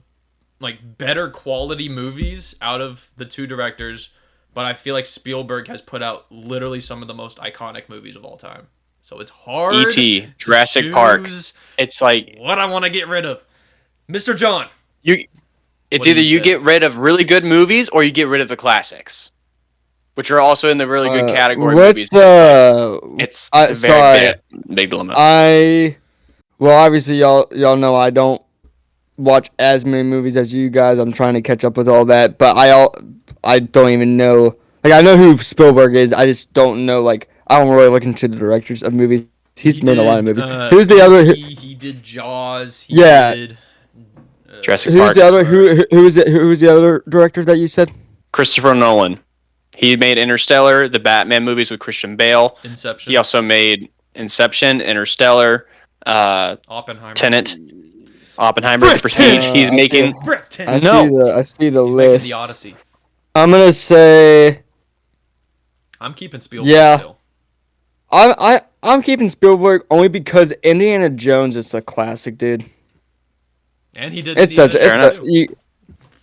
Speaker 3: better quality movies out of the two directors, but I feel like Spielberg has put out literally some of the most iconic movies of all time. So it's hard.
Speaker 5: E.T.,
Speaker 3: to
Speaker 5: Jurassic Park.
Speaker 3: choose
Speaker 5: It's like
Speaker 3: what I want to get rid of. Mr. John.
Speaker 5: it's
Speaker 3: What do
Speaker 5: either
Speaker 3: you
Speaker 5: you
Speaker 3: say?
Speaker 5: get rid of really good movies or you get rid of the classics, which are also in the really good category movies. It's a very big dilemma.
Speaker 4: Well, obviously y'all know I don't watch as many movies as you guys. I'm trying to catch up with all that, but I don't even know. Like I know who Spielberg is. I just don't know. Like I don't really look into the directors of movies. He's made a lot of movies. Who's the other?
Speaker 3: He did Jaws. He
Speaker 4: Yeah.
Speaker 3: did
Speaker 5: Jurassic
Speaker 4: Who's
Speaker 5: Park.
Speaker 4: the other? Who's the other director that you said?
Speaker 5: Christopher Nolan. He made Interstellar, the Batman movies with Christian Bale.
Speaker 3: Inception.
Speaker 5: He also made Inception, Interstellar,
Speaker 3: Oppenheimer.
Speaker 5: Tenet, Oppenheimer,
Speaker 3: Frick
Speaker 5: Prestige.
Speaker 3: Tenet.
Speaker 5: He's making.
Speaker 3: Frick
Speaker 4: I
Speaker 3: Tenet.
Speaker 5: No.
Speaker 4: see the
Speaker 3: He's making
Speaker 4: list.
Speaker 3: the Odyssey.
Speaker 4: I'm gonna say
Speaker 3: I'm keeping Spielberg
Speaker 4: Yeah.
Speaker 3: still.
Speaker 4: I'm keeping Spielberg only because Indiana Jones is a classic, dude.
Speaker 3: And he did.
Speaker 4: It's such
Speaker 3: Indiana
Speaker 4: a
Speaker 3: Jones
Speaker 4: it's
Speaker 3: too.
Speaker 4: a, you,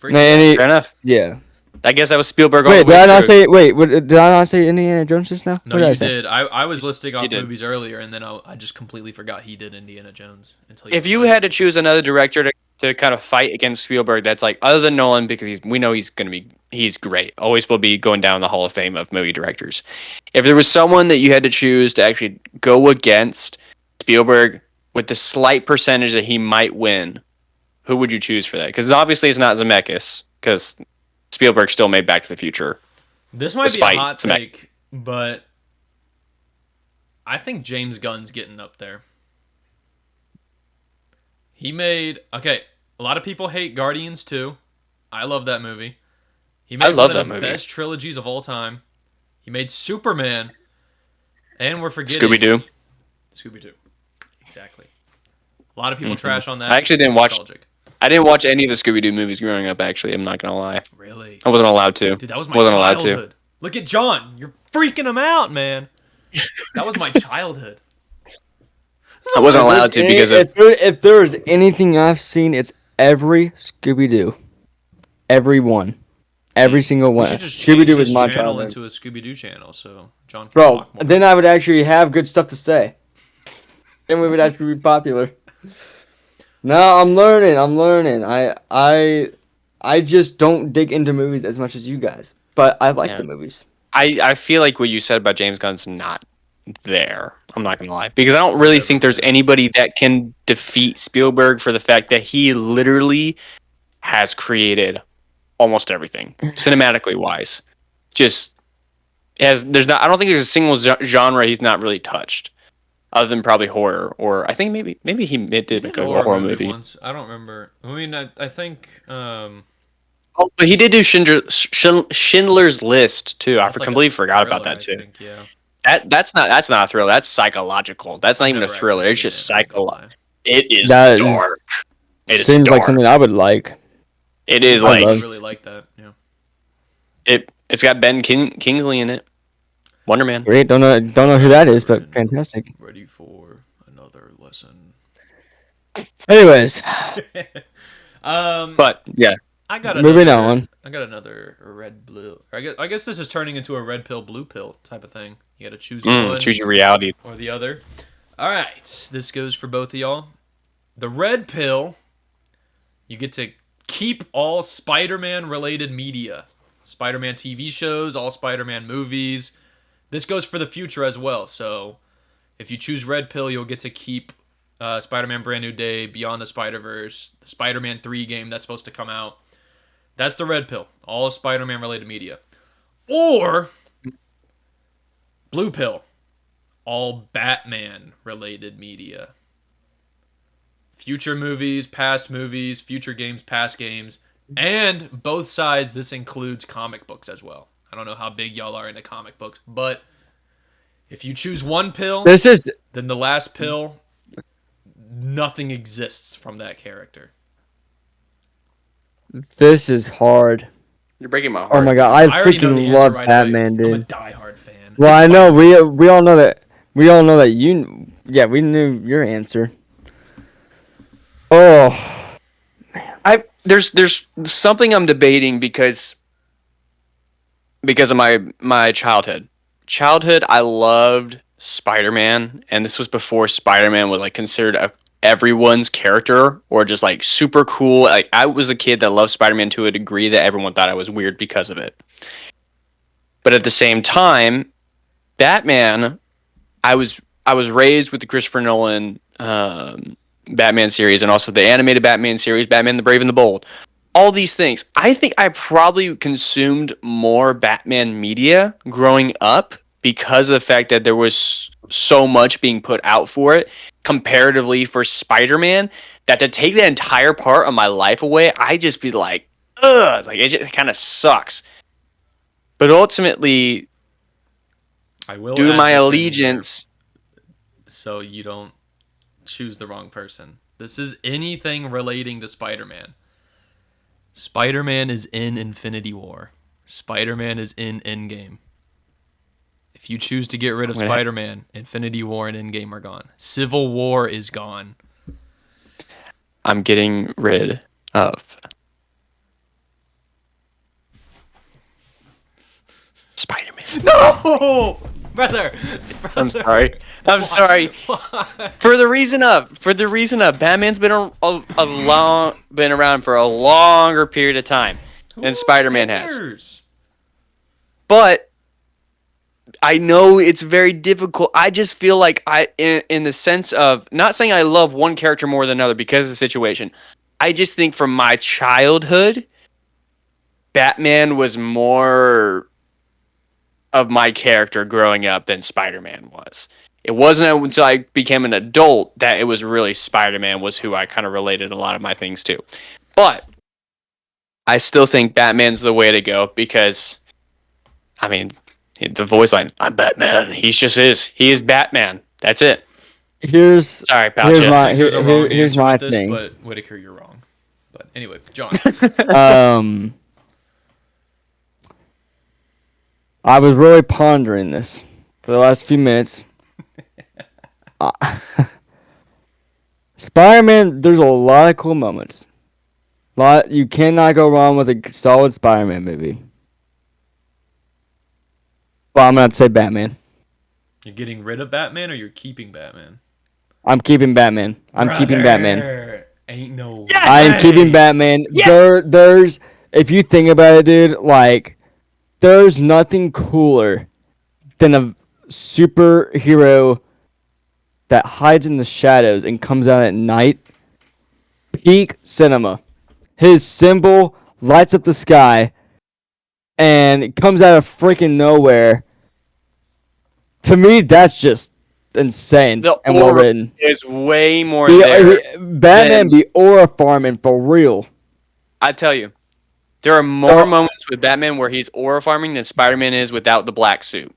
Speaker 3: Freaking
Speaker 4: man.
Speaker 3: yeah.
Speaker 5: Fair enough.
Speaker 4: Yeah.
Speaker 5: I guess that was Spielberg all
Speaker 4: Wait,
Speaker 5: the
Speaker 4: did
Speaker 5: way
Speaker 4: I not
Speaker 5: through.
Speaker 4: say? Wait, did I not say Indiana Jones just now?
Speaker 3: No,
Speaker 4: What did I
Speaker 3: you
Speaker 4: say?
Speaker 3: did. I was listing off
Speaker 5: did.
Speaker 3: movies earlier, and then I just completely forgot he did Indiana Jones until
Speaker 5: If you had to choose another director to kind of fight against Spielberg, that's like other than Nolan, because we know he's great, always will be going down the Hall of Fame of movie directors. If there was someone that you had to choose to actually go against Spielberg with the slight percentage that he might win, who would you choose for that? Because obviously it's not Zemeckis, because Spielberg still made Back to the Future.
Speaker 3: This might be a
Speaker 5: Despite
Speaker 3: hot
Speaker 5: some-
Speaker 3: take, but I think James Gunn's getting up there. He made a lot of people hate Guardians 2. I love that movie. He made
Speaker 5: I love
Speaker 3: one of
Speaker 5: that
Speaker 3: the
Speaker 5: movie.
Speaker 3: best trilogies of all time. He made Superman, and we're forgetting
Speaker 5: Scooby-Doo.
Speaker 3: Scooby-Doo. Exactly. A lot of people trash on that.
Speaker 5: I actually didn't watch-
Speaker 3: Nostalgic.
Speaker 5: I didn't watch any of the Scooby Doo movies growing up. Actually, I'm not gonna lie.
Speaker 3: Really?
Speaker 5: I wasn't allowed to.
Speaker 3: Dude, that was my
Speaker 5: Wasn't allowed to.
Speaker 3: childhood. Look at John. You're freaking him out, man. That was my childhood.
Speaker 5: I wasn't allowed to because of.
Speaker 4: If there's anything I've seen, it's every Scooby Doo, every one, every single
Speaker 3: We
Speaker 4: one.
Speaker 3: should just
Speaker 4: Scooby
Speaker 3: change
Speaker 4: Doo
Speaker 3: this
Speaker 4: was my
Speaker 3: channel
Speaker 4: childhood.
Speaker 3: into a Scooby Doo channel, so John can
Speaker 4: Bro,
Speaker 3: talk more.
Speaker 4: then I would actually have good stuff to say. Then we would actually be popular. No, I'm learning. I just don't dig into movies as much as you guys, but I like the movies.
Speaker 5: I feel like what you said about James Gunn's not there. I'm not gonna lie, because I don't really think there's anybody that can defeat Spielberg for the fact that he literally has created almost everything cinematically wise. Just as there's not, I don't think there's a single genre he's not really touched, other than probably horror, or I think maybe he did make a horror movie.
Speaker 3: Once. I don't remember. I mean, I think.
Speaker 5: Oh, but he did do Schindler's List too. I
Speaker 3: That's like
Speaker 5: completely
Speaker 3: a
Speaker 5: forgot about
Speaker 3: thriller,
Speaker 5: that too.
Speaker 3: I think, yeah.
Speaker 5: That's not a thriller. That's psychological. That's not even a
Speaker 3: Never
Speaker 5: thriller.
Speaker 3: actually
Speaker 5: It's
Speaker 3: seen
Speaker 5: just
Speaker 3: it, I'm not gonna
Speaker 5: psychological. It is
Speaker 4: That is-
Speaker 5: dark. It is
Speaker 4: Seems like
Speaker 5: dark.
Speaker 4: something I would like.
Speaker 5: It is
Speaker 4: I
Speaker 5: like
Speaker 3: I
Speaker 4: love-
Speaker 3: really like that. Yeah.
Speaker 5: it's got Ben Kingsley in it. Wonder Man.
Speaker 4: Great, don't know who that is, but fantastic.
Speaker 3: Ready for another lesson.
Speaker 4: Anyways,
Speaker 5: But yeah,
Speaker 3: I got
Speaker 4: moving
Speaker 3: another,
Speaker 4: on.
Speaker 3: I got another red blue. I guess this is turning into a red pill blue pill type of thing. You got to choose one
Speaker 5: choose your reality.
Speaker 3: or the other. All right, this goes for both of y'all. The red pill, you get to keep all Spider-Man related media. Spider-Man TV shows, all Spider-Man movies. This goes for the future as well. So if you choose red pill, you'll get to keep Spider-Man Brand New Day, Beyond the Spider-Verse, the Spider-Man 3 game that's supposed to come out. That's the red pill. All Spider-Man related media. Or blue pill. All Batman related media. Future movies, future games, past games. And both sides, this includes comic books as well. I don't know how big y'all are into comic books, but if you choose one pill, then the last pill, nothing exists from that character.
Speaker 4: This is hard.
Speaker 5: You're breaking my heart.
Speaker 4: Oh my god,
Speaker 3: I already know the
Speaker 4: freaking
Speaker 3: answer
Speaker 4: love
Speaker 3: right
Speaker 4: Batman,
Speaker 3: away. I'm a
Speaker 4: dude.
Speaker 3: diehard fan.
Speaker 4: Well,
Speaker 3: It's
Speaker 4: I know
Speaker 3: Spider-Man.
Speaker 4: we all know that you. Yeah, we knew your answer. Oh,
Speaker 5: There's something I'm debating because of my childhood. I loved Spider-Man, and this was before Spider-Man was like considered everyone's character or just like super cool. Like I was a kid that loved Spider-Man to a degree that everyone thought I was weird because of it. But at the same time, Batman, I was raised with the Christopher Nolan Batman series and also the animated Batman series, Batman the Brave and the Bold. All these things. I think I probably consumed more Batman media growing up because of the fact that there was so much being put out for it comparatively for Spider-Man, that to take the entire part of my life away, I just be like, ugh, like it just kind of sucks. But ultimately,
Speaker 3: I will
Speaker 5: due to
Speaker 3: add
Speaker 5: my
Speaker 3: this in
Speaker 5: allegiance,
Speaker 3: here so you don't choose the wrong person. This is anything relating to Spider-Man. Spider-Man is in Infinity War. Spider-Man is in Endgame. If you choose to get rid of Spider-Man, Infinity War and Endgame are gone. Civil War is gone.
Speaker 5: I'm getting rid of Spider-Man.
Speaker 3: No! Brother!
Speaker 5: I'm sorry. I'm sorry. For the reason of Batman's been been around for a longer period of time than Spider-Man has. But I know it's very difficult. I just feel like in the sense of not saying I love one character more than another because of the situation. I just think from my childhood, Batman was more of my character growing up than Spider-Man was. It wasn't until I became an adult that it was really Spider-Man was who I kind of related a lot of my things to. But I still think Batman's the way to go because, I mean, the voice line, I'm Batman. He just is. He is Batman. That's it.
Speaker 4: here's
Speaker 5: Sorry,
Speaker 4: here's
Speaker 5: Poucha.
Speaker 4: my
Speaker 3: There's a wrong
Speaker 4: here's
Speaker 3: answer
Speaker 4: my
Speaker 3: with this,
Speaker 4: thing.
Speaker 3: but Whitaker, you're wrong. But anyway, John.
Speaker 4: I was really pondering this for the last few minutes. Spider-Man, there's a lot of cool moments. You cannot go wrong with a solid Spider-Man movie. Well, I'm gonna have to say Batman.
Speaker 3: You're getting rid of Batman or you're keeping Batman?
Speaker 4: I'm keeping Batman. I'm keeping Batman.
Speaker 3: Brother, ain't no
Speaker 4: I am keeping
Speaker 3: way.
Speaker 4: Batman. There's if you think about it, dude, like there's nothing cooler than a superhero that hides in the shadows and comes out at night. Peak cinema. His symbol lights up the sky and it comes out of freaking nowhere. To me, that's just insane
Speaker 5: The
Speaker 4: and well
Speaker 5: aura
Speaker 4: written.
Speaker 5: is way more there.
Speaker 4: Batman be aura farming for real.
Speaker 5: I tell you, there are more moments with Batman where he's aura farming than Spider-Man is without the black suit.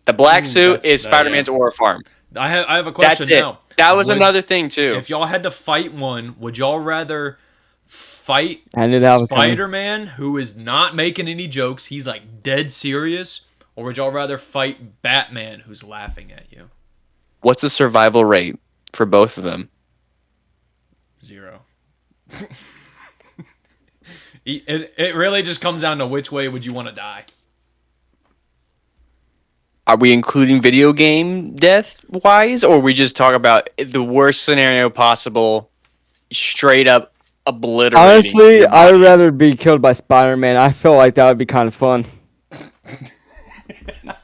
Speaker 5: The black suit is Spider-Man's aura farm.
Speaker 3: I have a question
Speaker 5: That's it.
Speaker 3: now.
Speaker 5: That was another thing too.
Speaker 3: If y'all had to fight one, would y'all rather fight
Speaker 4: I knew that was coming.
Speaker 3: Spider-Man, who is not making any jokes, he's like dead serious, or would y'all rather fight Batman, who's laughing at you?
Speaker 5: What's the survival rate for both of them?
Speaker 3: 0. It really just comes down to which way would you want to die.
Speaker 5: Are we including video game death wise, or we just talk about the worst scenario possible, straight up obliterating?
Speaker 4: Honestly,
Speaker 5: your
Speaker 4: I would
Speaker 5: body?
Speaker 4: rather be killed by Spider-Man. I feel like that would be kind of fun.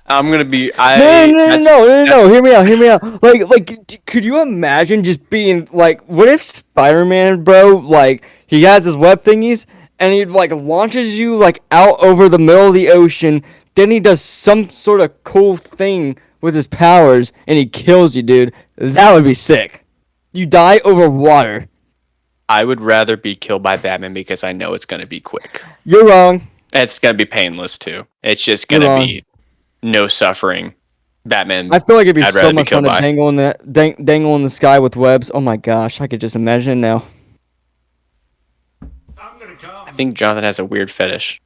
Speaker 5: I'm gonna be.
Speaker 4: No. Hear me out. Could you imagine just being like, what if Spider-Man, bro, like he has his web thingies and he like launches you like out over the middle of the ocean. Then he does some sort of cool thing with his powers and he kills you, dude. That would be sick. You die over water.
Speaker 5: I would rather be killed by Batman because I know it's gonna be quick.
Speaker 4: You're wrong.
Speaker 5: It's gonna be painless too. It's just gonna be no suffering. Batman.
Speaker 4: I feel like it'd be
Speaker 5: I'd
Speaker 4: so
Speaker 5: rather be
Speaker 4: much fun
Speaker 5: killed
Speaker 4: to
Speaker 5: by.
Speaker 4: dangle in the sky with webs. Oh my gosh, I could just imagine it now.
Speaker 2: I'm gonna come.
Speaker 5: I think Jonathan has a weird fetish.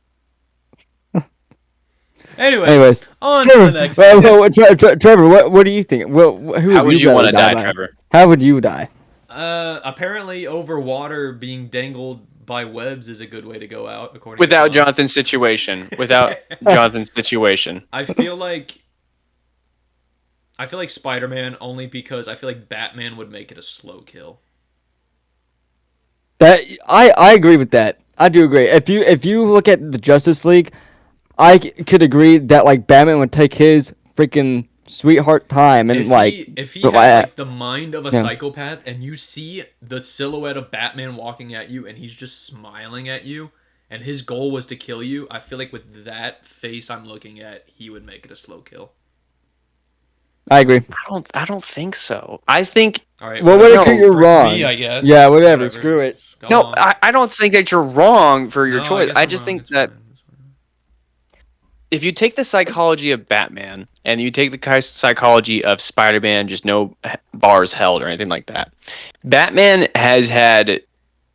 Speaker 4: Anyways,
Speaker 3: on to
Speaker 4: Trevor,
Speaker 3: the next.
Speaker 4: Trevor, what do you think? Who
Speaker 5: How would you want
Speaker 4: rather
Speaker 5: to die,
Speaker 4: by?
Speaker 5: Trevor?
Speaker 4: How would you die?
Speaker 3: Apparently, over water, being dangled by webs is a good way to go out. According
Speaker 5: Without
Speaker 3: to John.
Speaker 5: Jonathan's situation. Without Jonathan's situation.
Speaker 3: I feel like Spider-Man only because I feel like Batman would make it a slow kill.
Speaker 4: That I agree with that. I do agree. If you look at the Justice League, could agree that like Batman would take his freaking sweetheart time and
Speaker 3: if he had like the mind of a psychopath and you see the silhouette of Batman walking at you and he's just smiling at you and his goal was to kill you, I feel like with that face I'm looking at, he would make it a slow kill.
Speaker 4: I agree.
Speaker 5: I don't think so. I think.
Speaker 3: All right.
Speaker 4: Well, what if you're wrong?
Speaker 3: Me, I guess.
Speaker 4: Yeah, whatever. Screw it.
Speaker 5: No, I don't think that you're wrong for your choice. I just think that if you take the psychology of Batman and you take the psychology of Spider-Man, just no bars held or anything like that, Batman has had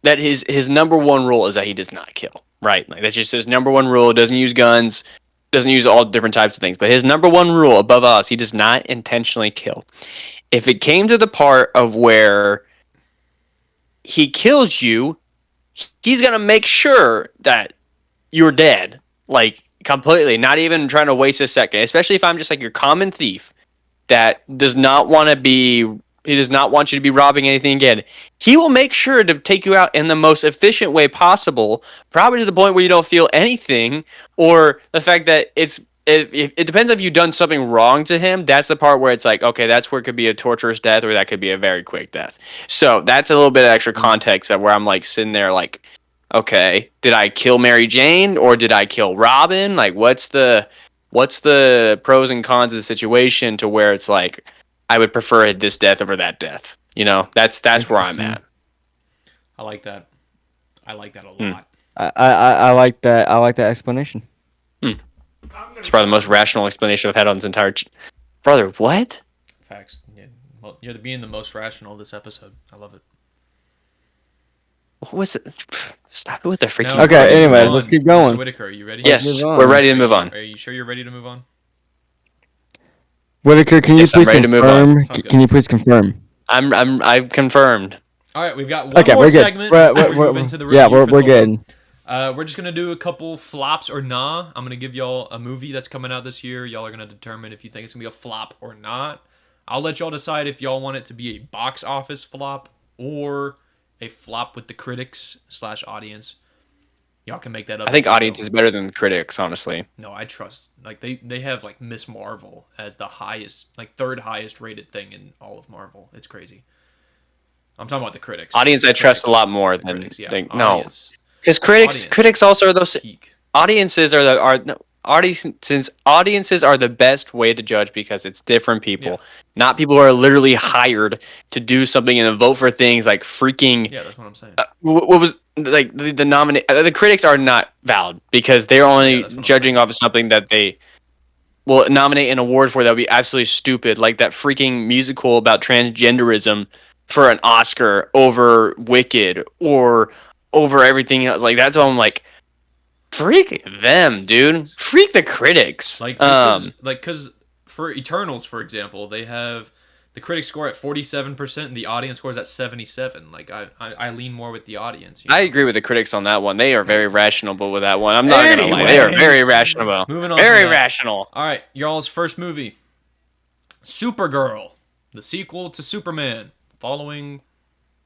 Speaker 5: that his number one rule is that he does not kill. Right? Like that's just his number one rule. Doesn't use guns. Doesn't use all different types of things. But his number one rule above us, he does not intentionally kill. If it came to the part of where he kills you, he's going to make sure that you're dead. Like, completely. Not even trying to waste a second. Especially if I'm just like your common thief that does not want to be... He does not want you to be robbing anything again. He will make sure to take you out in the most efficient way possible, probably to the point where you don't feel anything, or the fact that it depends if you've done something wrong to him. That's the part where it's like, okay, that's where it could be a torturous death, or that could be a very quick death. So that's a little bit of extra context that where I'm like sitting there like, okay, did I kill Mary Jane or did I kill Robin? Like, what's the pros and cons of the situation to where it's like, I would prefer this death over that death. You know, that's where I'm at.
Speaker 3: I like that. I like that a lot.
Speaker 4: I like that. I like that explanation.
Speaker 5: It's probably the most rational explanation I've had on this entire... Brother, what?
Speaker 3: Facts. Yeah. Well, you're being the most rational this episode. I love it.
Speaker 5: What was it? Stop it with the freaking.
Speaker 3: No,
Speaker 4: Okay,
Speaker 3: we're ready to move
Speaker 4: anyways,
Speaker 3: on.
Speaker 4: let's keep
Speaker 3: Mr.
Speaker 4: going.
Speaker 3: Whitaker, are you ready?
Speaker 4: Let's
Speaker 5: Yes,
Speaker 4: move on.
Speaker 5: we're ready to
Speaker 3: Are
Speaker 5: move
Speaker 3: you-
Speaker 5: on.
Speaker 3: Are you sure you're ready to move on?
Speaker 4: Whitaker, can you
Speaker 5: Yes, I'm
Speaker 4: please
Speaker 5: ready to move on.
Speaker 4: confirm?
Speaker 3: Sounds good.
Speaker 4: Can you please confirm?
Speaker 5: I've confirmed.
Speaker 3: All right, we've got one
Speaker 4: Okay,
Speaker 3: more
Speaker 4: we're good.
Speaker 3: segment before we move into the review
Speaker 4: yeah,
Speaker 3: for
Speaker 4: we're
Speaker 3: Thor.
Speaker 4: good.
Speaker 3: We're just gonna do a couple flops or nah. I'm gonna give y'all a movie that's coming out this year. Y'all are gonna determine if you think it's gonna be a flop or not. I'll let y'all decide if y'all want it to be a box office flop or a flop with the critics / audience. Y'all can make that up.
Speaker 5: I think
Speaker 3: as you
Speaker 5: audience
Speaker 3: go.
Speaker 5: is better than critics, honestly.
Speaker 3: No, I trust. Like they have like Miss Marvel as the highest, like third highest rated thing in all of Marvel. It's crazy. I'm talking about the critics.
Speaker 5: Audience, I trust a lot more than
Speaker 3: Critics, yeah.
Speaker 5: no,
Speaker 3: Audience.
Speaker 5: because
Speaker 3: Audience.
Speaker 5: critics also are those
Speaker 3: Peak.
Speaker 5: audiences audiences are the best way to judge because it's different people, not people who are literally hired to do something and vote for things like freaking.
Speaker 3: Yeah, that's what I'm saying.
Speaker 5: What was like the nominate? The critics are not valid because they're only
Speaker 3: that's what I'm
Speaker 5: judging
Speaker 3: saying.
Speaker 5: off of something that they will nominate an award for that would be absolutely stupid, like that freaking musical about transgenderism for an Oscar over Wicked or over everything else. Like that's why I'm like, freak them, dude. Freak the critics.
Speaker 3: Like this is like because for Eternals, for example, they have the critics score at 47% and the audience scores at 77. Like I lean more with the audience.
Speaker 5: I agree with the critics on that one. They are very rational with that one. I'm not gonna lie. They are very rational.
Speaker 3: Moving on.
Speaker 5: Very
Speaker 3: to that.
Speaker 5: rational.
Speaker 3: All right, y'all's first movie, Supergirl, the sequel to Superman, following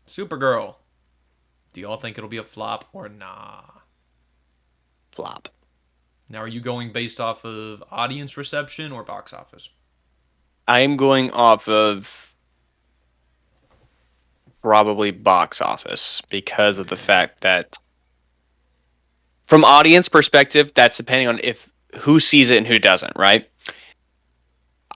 Speaker 3: Supergirl. Do y'all think it'll be a flop or nah?
Speaker 5: Flop.
Speaker 3: Now, are you going based off of audience reception or box office?
Speaker 5: I'm going off of probably box office because of the fact that from audience perspective, that's depending on if who sees it and who doesn't, right?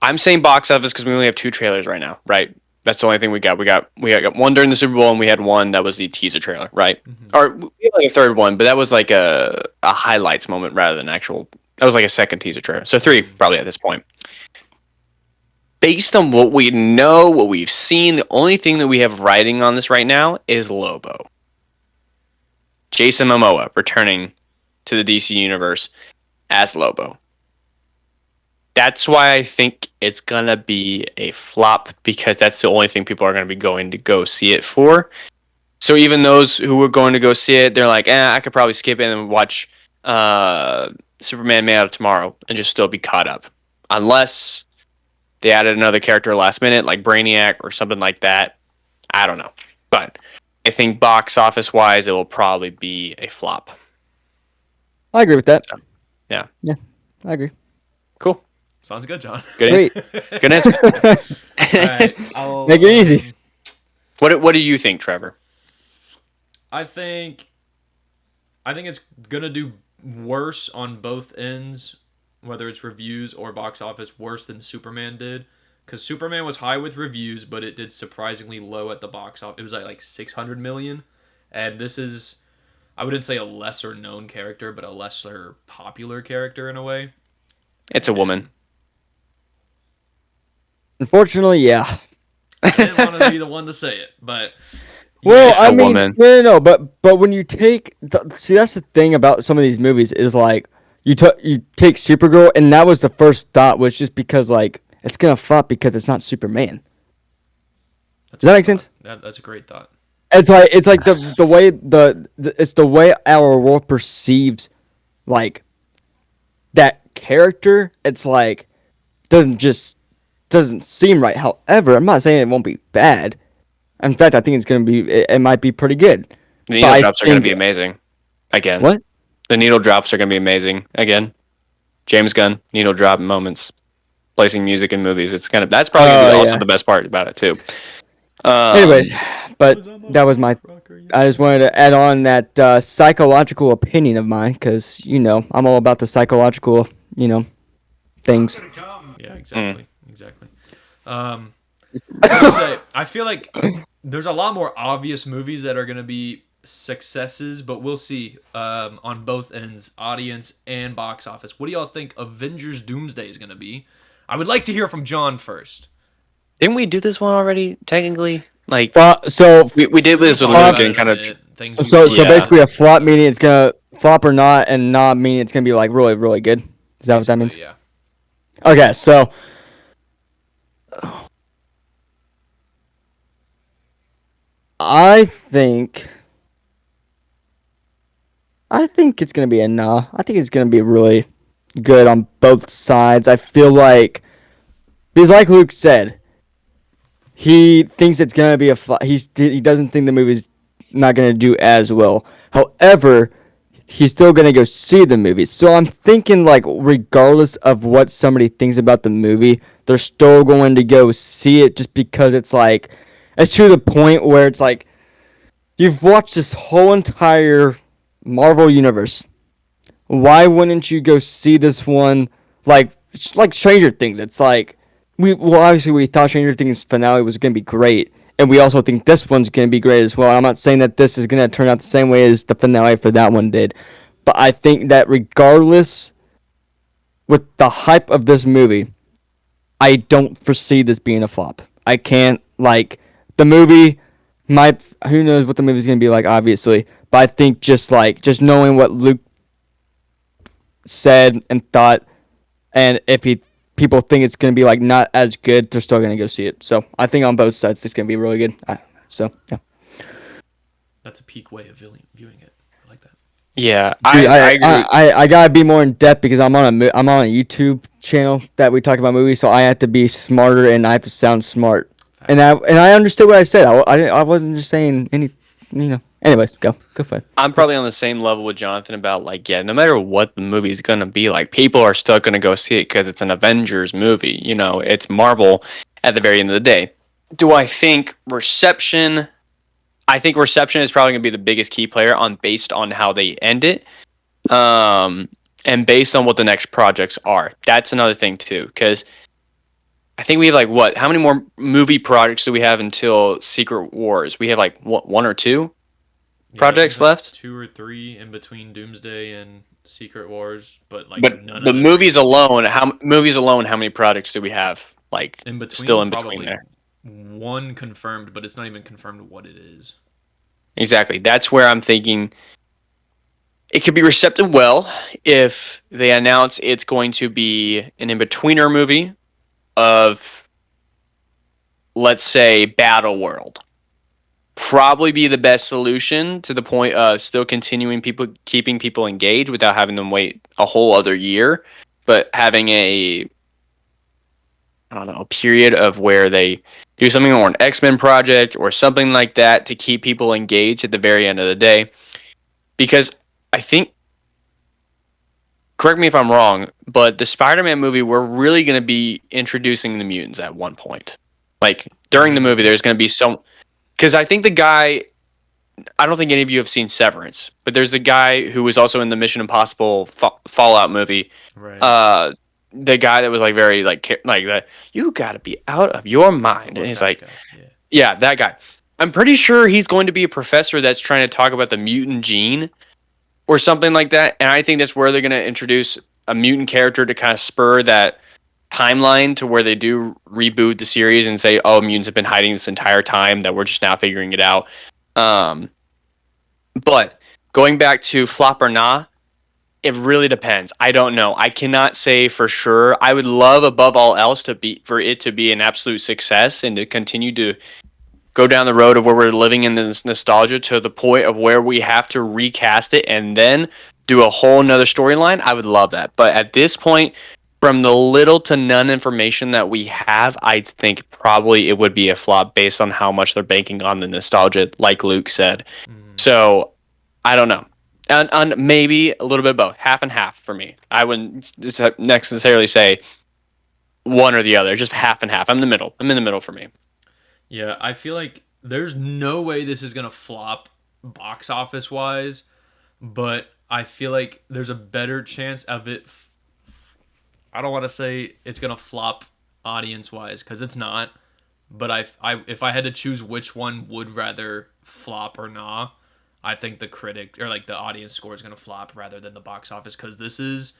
Speaker 5: I'm saying box office because we only have 2 trailers right now, right? That's the only thing we got. We got one during the Super Bowl and we had one that was the teaser trailer, right? Or we had like a third one, but that was like a highlights moment rather than actual. That was like a second teaser trailer. So 3 probably at this point. Based on what we know, what we've seen, the only thing that we have writing on this right now is Lobo. Jason Momoa returning to the DC universe as Lobo. That's why I think it's going to be a flop because that's the only thing people are going to be going to go see it for. So even those who were going to go see it, they're like, I could probably skip it and watch Superman Man Out of Tomorrow and just still be caught up. Unless they added another character last minute, like Brainiac or something like that. I don't know. But I think box office wise, it will probably be a flop.
Speaker 4: I agree with that.
Speaker 5: So, yeah.
Speaker 4: Yeah, I agree.
Speaker 5: Cool.
Speaker 3: Sounds good, John.
Speaker 5: Good
Speaker 4: Great.
Speaker 5: answer. Good answer.
Speaker 3: All right, I'll,
Speaker 4: Make it easy.
Speaker 5: What do you think, Trevor?
Speaker 3: I think it's gonna do worse on both ends, whether it's reviews or box office, worse than Superman did. Because Superman was high with reviews, but it did surprisingly low at the box office. It was like 600 million, and this is, I wouldn't say a lesser known character, but a lesser popular character in a way.
Speaker 5: It's a woman.
Speaker 4: Unfortunately, yeah.
Speaker 3: I didn't want to be the one to say it, but
Speaker 4: Well,
Speaker 5: It's
Speaker 4: I
Speaker 5: a
Speaker 4: mean,
Speaker 5: woman.
Speaker 4: no, but when you take see, that's the thing about some of these movies is like you take Supergirl, and that was the first thought was just because like it's gonna flop because it's not Superman. Does that make sense?
Speaker 3: That's a great thought.
Speaker 4: It's like the way it's the way our world perceives like that character. It's like doesn't seem right. However, I'm not saying it won't be bad. In fact, I think it's gonna be it might be pretty good.
Speaker 5: The needle drops are going to be amazing. Again.
Speaker 4: What?
Speaker 5: The needle drops are going to be amazing. Again. James Gunn, needle drop moments. Placing music in movies. That's probably going to be also the best part about it, too.
Speaker 4: Anyways, but that was my. I just wanted to add on that psychological opinion of mine because I'm all about the psychological things.
Speaker 2: I'm gonna come.
Speaker 3: Yeah, exactly. I was gonna say, I feel like there's a lot more obvious movies that are gonna be successes, but we'll see on both ends, audience and box office. What do y'all think Avengers Doomsday is gonna be? I would like to hear from John first.
Speaker 5: Didn't we do this one already, technically? Like,
Speaker 4: So
Speaker 5: we did this with
Speaker 3: Talked
Speaker 5: Luke
Speaker 3: about
Speaker 5: and
Speaker 3: it
Speaker 5: kind
Speaker 3: a
Speaker 5: of...
Speaker 3: bit things we
Speaker 4: So
Speaker 3: wanted.
Speaker 5: Yeah.
Speaker 4: basically, a flop meaning it's gonna flop or not, and not meaning it's gonna be like really really good. Is that what that means?
Speaker 3: Basically, yeah.
Speaker 4: Okay, so I think it's gonna be a nah. I think it's gonna be really good on both sides. I feel like because, like Luke said, he thinks it's gonna be a flop. He doesn't think the movie's not gonna do as well. However, he's still gonna go see the movie. So I'm thinking like regardless of what somebody thinks about the movie, they're still going to go see it just because it's to the point where it's like you've watched this whole entire Marvel universe. Why wouldn't you go see this one like Stranger Things? It's like obviously we thought Stranger Things finale was gonna be great, and we also think this one's gonna be great as well. I'm not saying that this is gonna turn out the same way as the finale for that one did, but I think that regardless, with the hype of this movie, I don't foresee this being a flop. I can't the movie might who knows what the movie's gonna be like, obviously, but I think just knowing what Luke said and thought, and if people think it's gonna be like not as good, they're still gonna go see it. So I think on both sides it's gonna be really good. So yeah.
Speaker 3: That's a peak way of viewing it. I like that.
Speaker 5: Yeah,
Speaker 4: Dude,
Speaker 5: I agree.
Speaker 4: I gotta be more in depth because I'm on a YouTube channel that we talk about movies, so I have to be smarter and I have to sound smart. And I understood what I said. I wasn't just saying any, you know. Anyways, go for it.
Speaker 5: I'm probably on the same level with Jonathan about like, yeah, no matter what the movie's gonna be, like people are still gonna go see it because it's an Avengers movie. You know, it's Marvel at the very end of the day. Do I think reception? I think reception is probably gonna be the biggest key player on based on how they end it, and based on what the next projects are. That's another thing too, because I think we have like what? How many more movie projects do we have until Secret Wars? We have like what, one or two
Speaker 3: Yeah, there's
Speaker 5: projects
Speaker 3: like
Speaker 5: left.
Speaker 3: 2 or 3 in between Doomsday and Secret Wars, but like
Speaker 5: But
Speaker 3: none
Speaker 5: the
Speaker 3: of them are
Speaker 5: movies
Speaker 3: even
Speaker 5: alone, how many products do we have like
Speaker 3: in
Speaker 5: still
Speaker 3: between.
Speaker 5: in between
Speaker 3: Probably
Speaker 5: there?
Speaker 3: one confirmed, but it's not even confirmed what it is.
Speaker 5: Exactly. That's where I'm thinking it could be receptive well if they announce it's going to be an in-betweener movie of, let's say, Battle World. Probably be the best solution to the point of still keeping people engaged without having them wait a whole other year, but having I don't know, a period of where they do something or an X-Men project or something like that to keep people engaged at the very end of the day. Because I think, correct me if I'm wrong, but the Spider-Man movie, we're really going to be introducing the mutants at one point. Like during the movie, there's going to be some. Because I think the guy, I don't think any of you have seen Severance, but there's the guy who was also in the Mission Impossible Fallout movie.
Speaker 3: Right.
Speaker 5: The guy that was like very like that. You got to be out of your mind, and he's
Speaker 3: Mustache
Speaker 5: like,
Speaker 3: guy. Yeah.
Speaker 5: yeah, that guy. I'm pretty sure he's going to be a professor that's trying to talk about the mutant gene or something like that. And I think that's where they're going to introduce a mutant character to kind of spur that timeline to where they do reboot the series and say, oh, mutants have been hiding this entire time that we're just now figuring it out. But going back to flop or nah, it really depends. I don't know. I cannot say for sure. I would love above all else for it to be an absolute success and to continue to go down the road of where we're living in this nostalgia to the point of where we have to recast it and then do a whole nother storyline. I would love that. But at this point, from the little to none information that we have, I think probably it would be a flop based on how much they're banking on the nostalgia, like Luke said. So I don't know. And maybe a little bit of both, half and half for me. I wouldn't necessarily say one or the other, just half and half. I'm in the middle. I'm in the middle for me.
Speaker 3: Yeah, I feel like there's no way this is gonna flop box office wise, but I feel like there's a better chance of it. I don't want to say it's gonna flop audience wise because it's not, but if I had to choose which one would rather flop or not, I think the critic or like the audience score is gonna flop rather than the box office because this is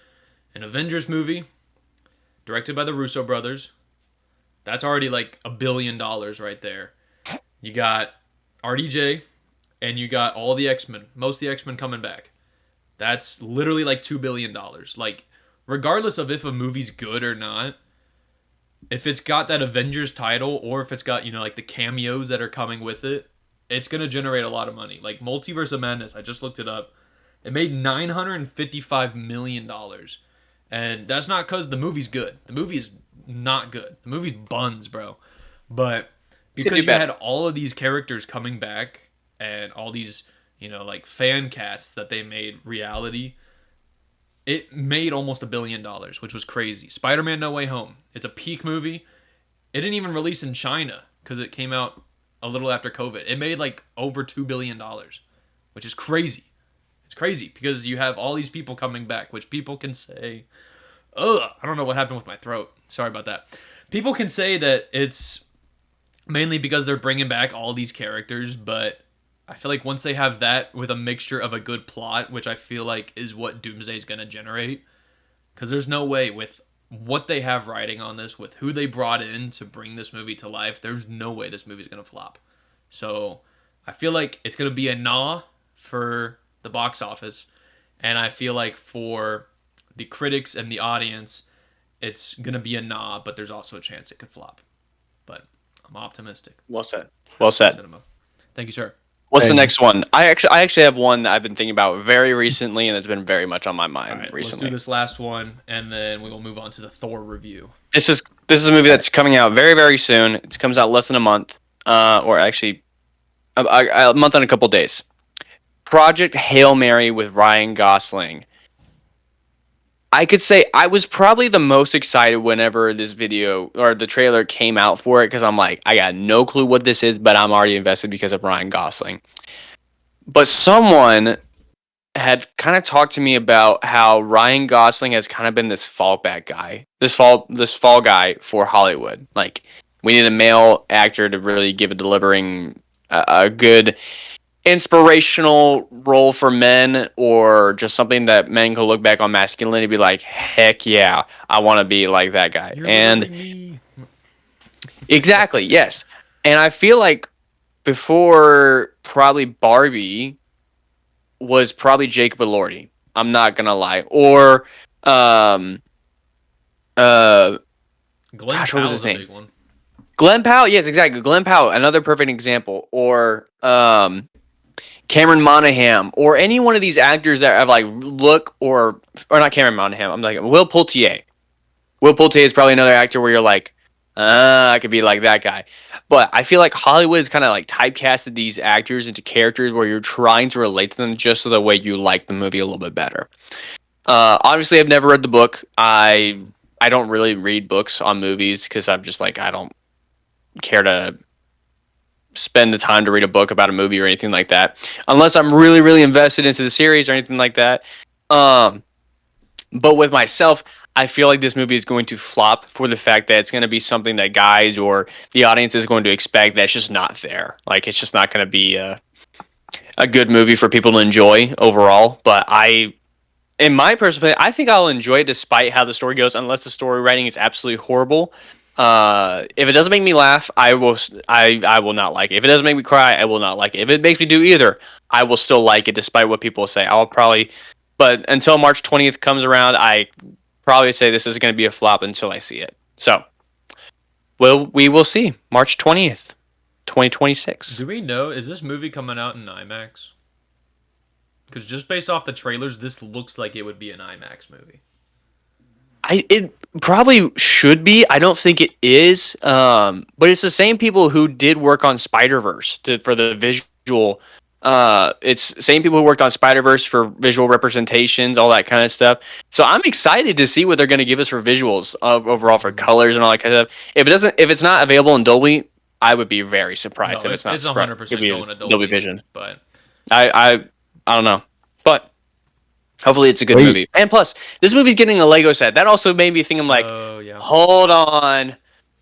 Speaker 3: an Avengers movie directed by the Russo brothers. That's already like $1 billion right there. You got RDJ, and you got all the X-Men, most of the X-Men coming back. That's literally like $2 billion. Like, regardless of if a movie's good or not, if it's got that Avengers title or if it's got, like the cameos that are coming with it, it's going to generate a lot of money. Like Multiverse of Madness, I just looked it up. It made $955 million. And that's not because the movie's good. The movie's not good. The movie's buns, bro. But because you had all of these characters coming back and all these, like fan casts that they made reality, it made almost $1 billion, which was crazy. Spider-Man No Way Home. It's a peak movie. It didn't even release in China because it came out a little after COVID. It made like over $2 billion, which is crazy. It's crazy because you have all these people coming back, which people can say, ugh, I don't know what happened with my throat. Sorry about that. People can say that it's mainly because they're bringing back all these characters, but I feel like once they have that with a mixture of a good plot, which I feel like is what Doomsday is going to generate, because there's no way with what they have riding on this, with who they brought in to bring this movie to life, there's no way this movie's going to flop. So I feel like it's going to be a nah for the box office, and I feel like for the critics and the audience, it's going to be a nah, but there's also a chance it could flop. But I'm optimistic.
Speaker 5: Well said. Well said.
Speaker 3: Cinema. Thank you, sir.
Speaker 5: What's the next one? I actually have one that I've been thinking about very recently, and it's been very much on my mind recently.
Speaker 3: Let's do this last one, and then we will move on to the Thor review.
Speaker 5: This is a movie that's coming out very, very soon. It comes out less than a month, or actually a month and a couple days. Project Hail Mary with Ryan Gosling. I could say I was probably the most excited whenever this video or the trailer came out for it, because I'm like, I got no clue what this is, but I'm already invested because of Ryan Gosling. But someone had kind of talked to me about how Ryan Gosling has kind of been this fallback guy, this fall guy for Hollywood. Like, we need a male actor to really give delivering a good inspirational role for men, or just something that men can look back on masculinity and be like, heck yeah, I want to be like that guy.
Speaker 3: Me.
Speaker 5: Exactly, yes. And I feel like before probably Barbie was probably Jacob Elordi. I'm not gonna lie. Or
Speaker 3: Glenn
Speaker 5: gosh, what was his name?
Speaker 3: Big one.
Speaker 5: Glenn Powell, yes, exactly. Glenn Powell, another perfect example. Or Cameron Monaghan, or any one of these actors that have like look, or not Cameron Monaghan. I'm like Will Poultier. Will Poultier is probably another actor where you're like, I could be like that guy. But I feel like Hollywood's kind of like typecasted these actors into characters where you're trying to relate to them just so the way you like the movie a little bit better. Obviously, I've never read the book. I don't really read books on movies because I'm just like, I don't care to spend the time to read a book about a movie or anything like that, unless I'm really, really invested into the series or anything like that. But with myself, I feel like this movie is going to flop for the fact that it's going to be something that guys or the audience is going to expect that's just not there. Like, it's just not going to be a good movie for people to enjoy overall. But in my personal opinion, I think I'll enjoy it despite how the story goes, unless the story writing is absolutely horrible. If it doesn't make me laugh, I will not like it. If it doesn't make me cry, I will not like it. If it makes me do either, I will still like it despite what people say. But until March 20th comes around, I probably say this is going to be a flop until I see it. So, we will see. March 20th, 2026.
Speaker 3: Do we know, is this movie coming out in IMAX? Because just based off the trailers, this looks like it would be an IMAX movie.
Speaker 5: It probably should be. I don't think it is. But it's the same people who did work on Spider-Verse for the visual. It's the same people who worked on Spider-Verse for visual representations, all that kind of stuff. So I'm excited to see what they're going to give us for visuals overall, for colors and all that kind of stuff. If it's not available in Dolby, I would be very surprised if it's not.
Speaker 3: It's 100% going to
Speaker 5: Dolby Vision.
Speaker 3: But
Speaker 5: I don't know. But hopefully it's a good movie. And plus, this movie's getting a Lego set. That also made me think, I'm like, hold on.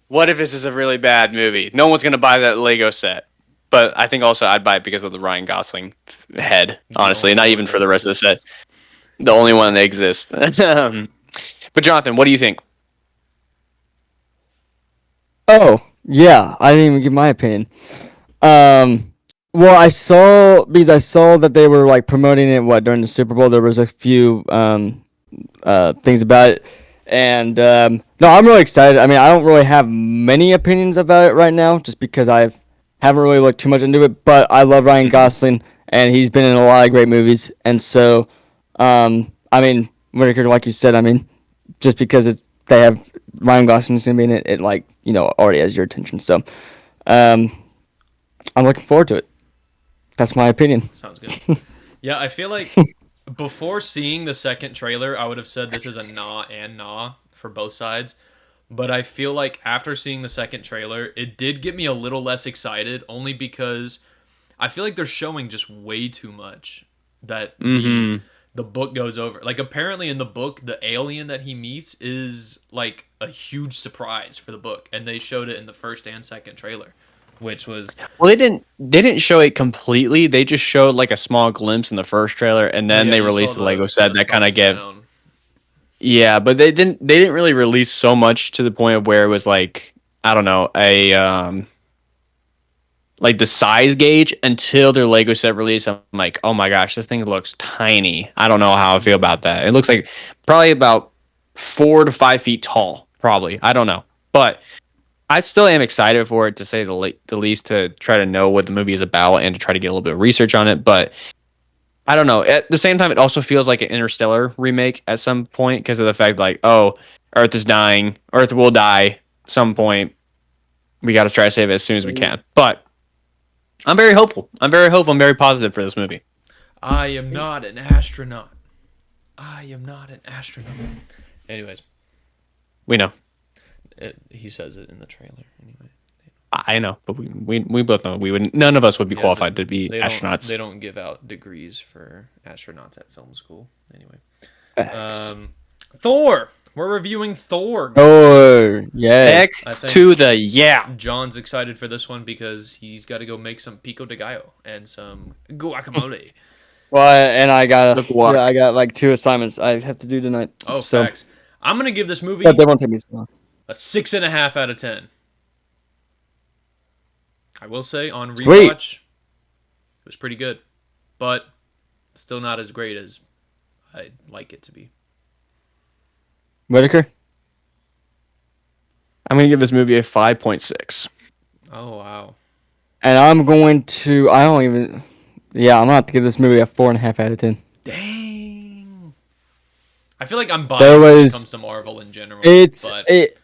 Speaker 5: What if this is a really bad movie? No one's going to buy that Lego set. But I think also I'd buy it because of the Ryan Gosling head, honestly. Not even for the rest of the set. The only one that exists. But Jonathan, what do you think?
Speaker 4: Oh, yeah. I didn't even give my opinion. Well, I saw that they were like promoting it during the Super Bowl. There was a few things about it, and no, I'm really excited. I mean, I don't really have many opinions about it right now, just because I haven't really looked too much into it. But I love Ryan Gosling, and he's been in a lot of great movies, and so I mean, Whitaker, like you said, I mean, just because they have Ryan Gosling's gonna be in it, it like already has your attention. So um, I'm looking forward to it. That's my opinion.
Speaker 3: Sounds good. Yeah, I feel like before seeing the second trailer, I would have said this is a nah and nah for both sides. But I feel like after seeing the second trailer, it did get me a little less excited, only because I feel like they're showing just way too much that the book goes over. Like apparently in the book, the alien that he meets is like a huge surprise for the book, and they showed it in the first and second trailer, which was
Speaker 5: Well, they didn't show it completely. They just showed like a small glimpse in the first trailer, and then
Speaker 3: yeah,
Speaker 5: they
Speaker 3: you saw
Speaker 5: released the Lego set
Speaker 3: the
Speaker 5: that kind of
Speaker 3: thumbs
Speaker 5: gave.
Speaker 3: down.
Speaker 5: Yeah, but they didn't really release so much to the point of where it was like, I don't know, a like the size gauge until their Lego set release. I'm like, oh my gosh, this thing looks tiny. I don't know how I feel about that. It looks like probably about 4 to 5 feet tall, probably. I don't know, but I still am excited for it, to say the least, to try to know what the movie is about and to try to get a little bit of research on it. But I don't know. At the same time, it also feels like an Interstellar remake at some point, because of the fact like, oh, Earth is dying, Earth will die some point. We got to try to save it as soon as we can. But I'm very hopeful. I'm very hopeful. I'm very positive for this movie.
Speaker 3: I am not an astronaut. I am not an astronaut. Anyways,
Speaker 5: We know.
Speaker 3: he says it in the trailer. Anyway,
Speaker 5: I know, but we both know we would, none of us would be
Speaker 3: yeah,
Speaker 5: qualified to be
Speaker 3: they
Speaker 5: astronauts.
Speaker 3: They don't give out degrees for astronauts at film school. Anyway,
Speaker 4: Facts.
Speaker 3: Thor. We're reviewing Thor.
Speaker 4: Oh, yeah.
Speaker 5: Heck
Speaker 3: I think
Speaker 5: to the yeah.
Speaker 3: John's excited for this one because he's got to go make some pico de gallo and some guacamole.
Speaker 4: Well, and I got
Speaker 5: The guac.
Speaker 4: I got like 2 assignments I have to do tonight.
Speaker 3: Oh,
Speaker 4: so
Speaker 3: facts. I'm gonna give this movie
Speaker 4: but they won't take me so long.
Speaker 3: a 6.5 out of 10. I will say on
Speaker 4: Sweet.
Speaker 3: rewatch, it was pretty good, but still not as great as I'd like it to be.
Speaker 4: Whitaker.
Speaker 5: I'm gonna give this movie a 5.6.
Speaker 3: Oh wow.
Speaker 4: And I'm going to. I don't even. Yeah, I'm gonna have to give this movie a 4.5 out of 10.
Speaker 3: Dang. I feel like I'm
Speaker 4: There
Speaker 3: biased when it
Speaker 4: was.
Speaker 3: comes to Marvel in general.
Speaker 4: It's
Speaker 3: but
Speaker 4: it.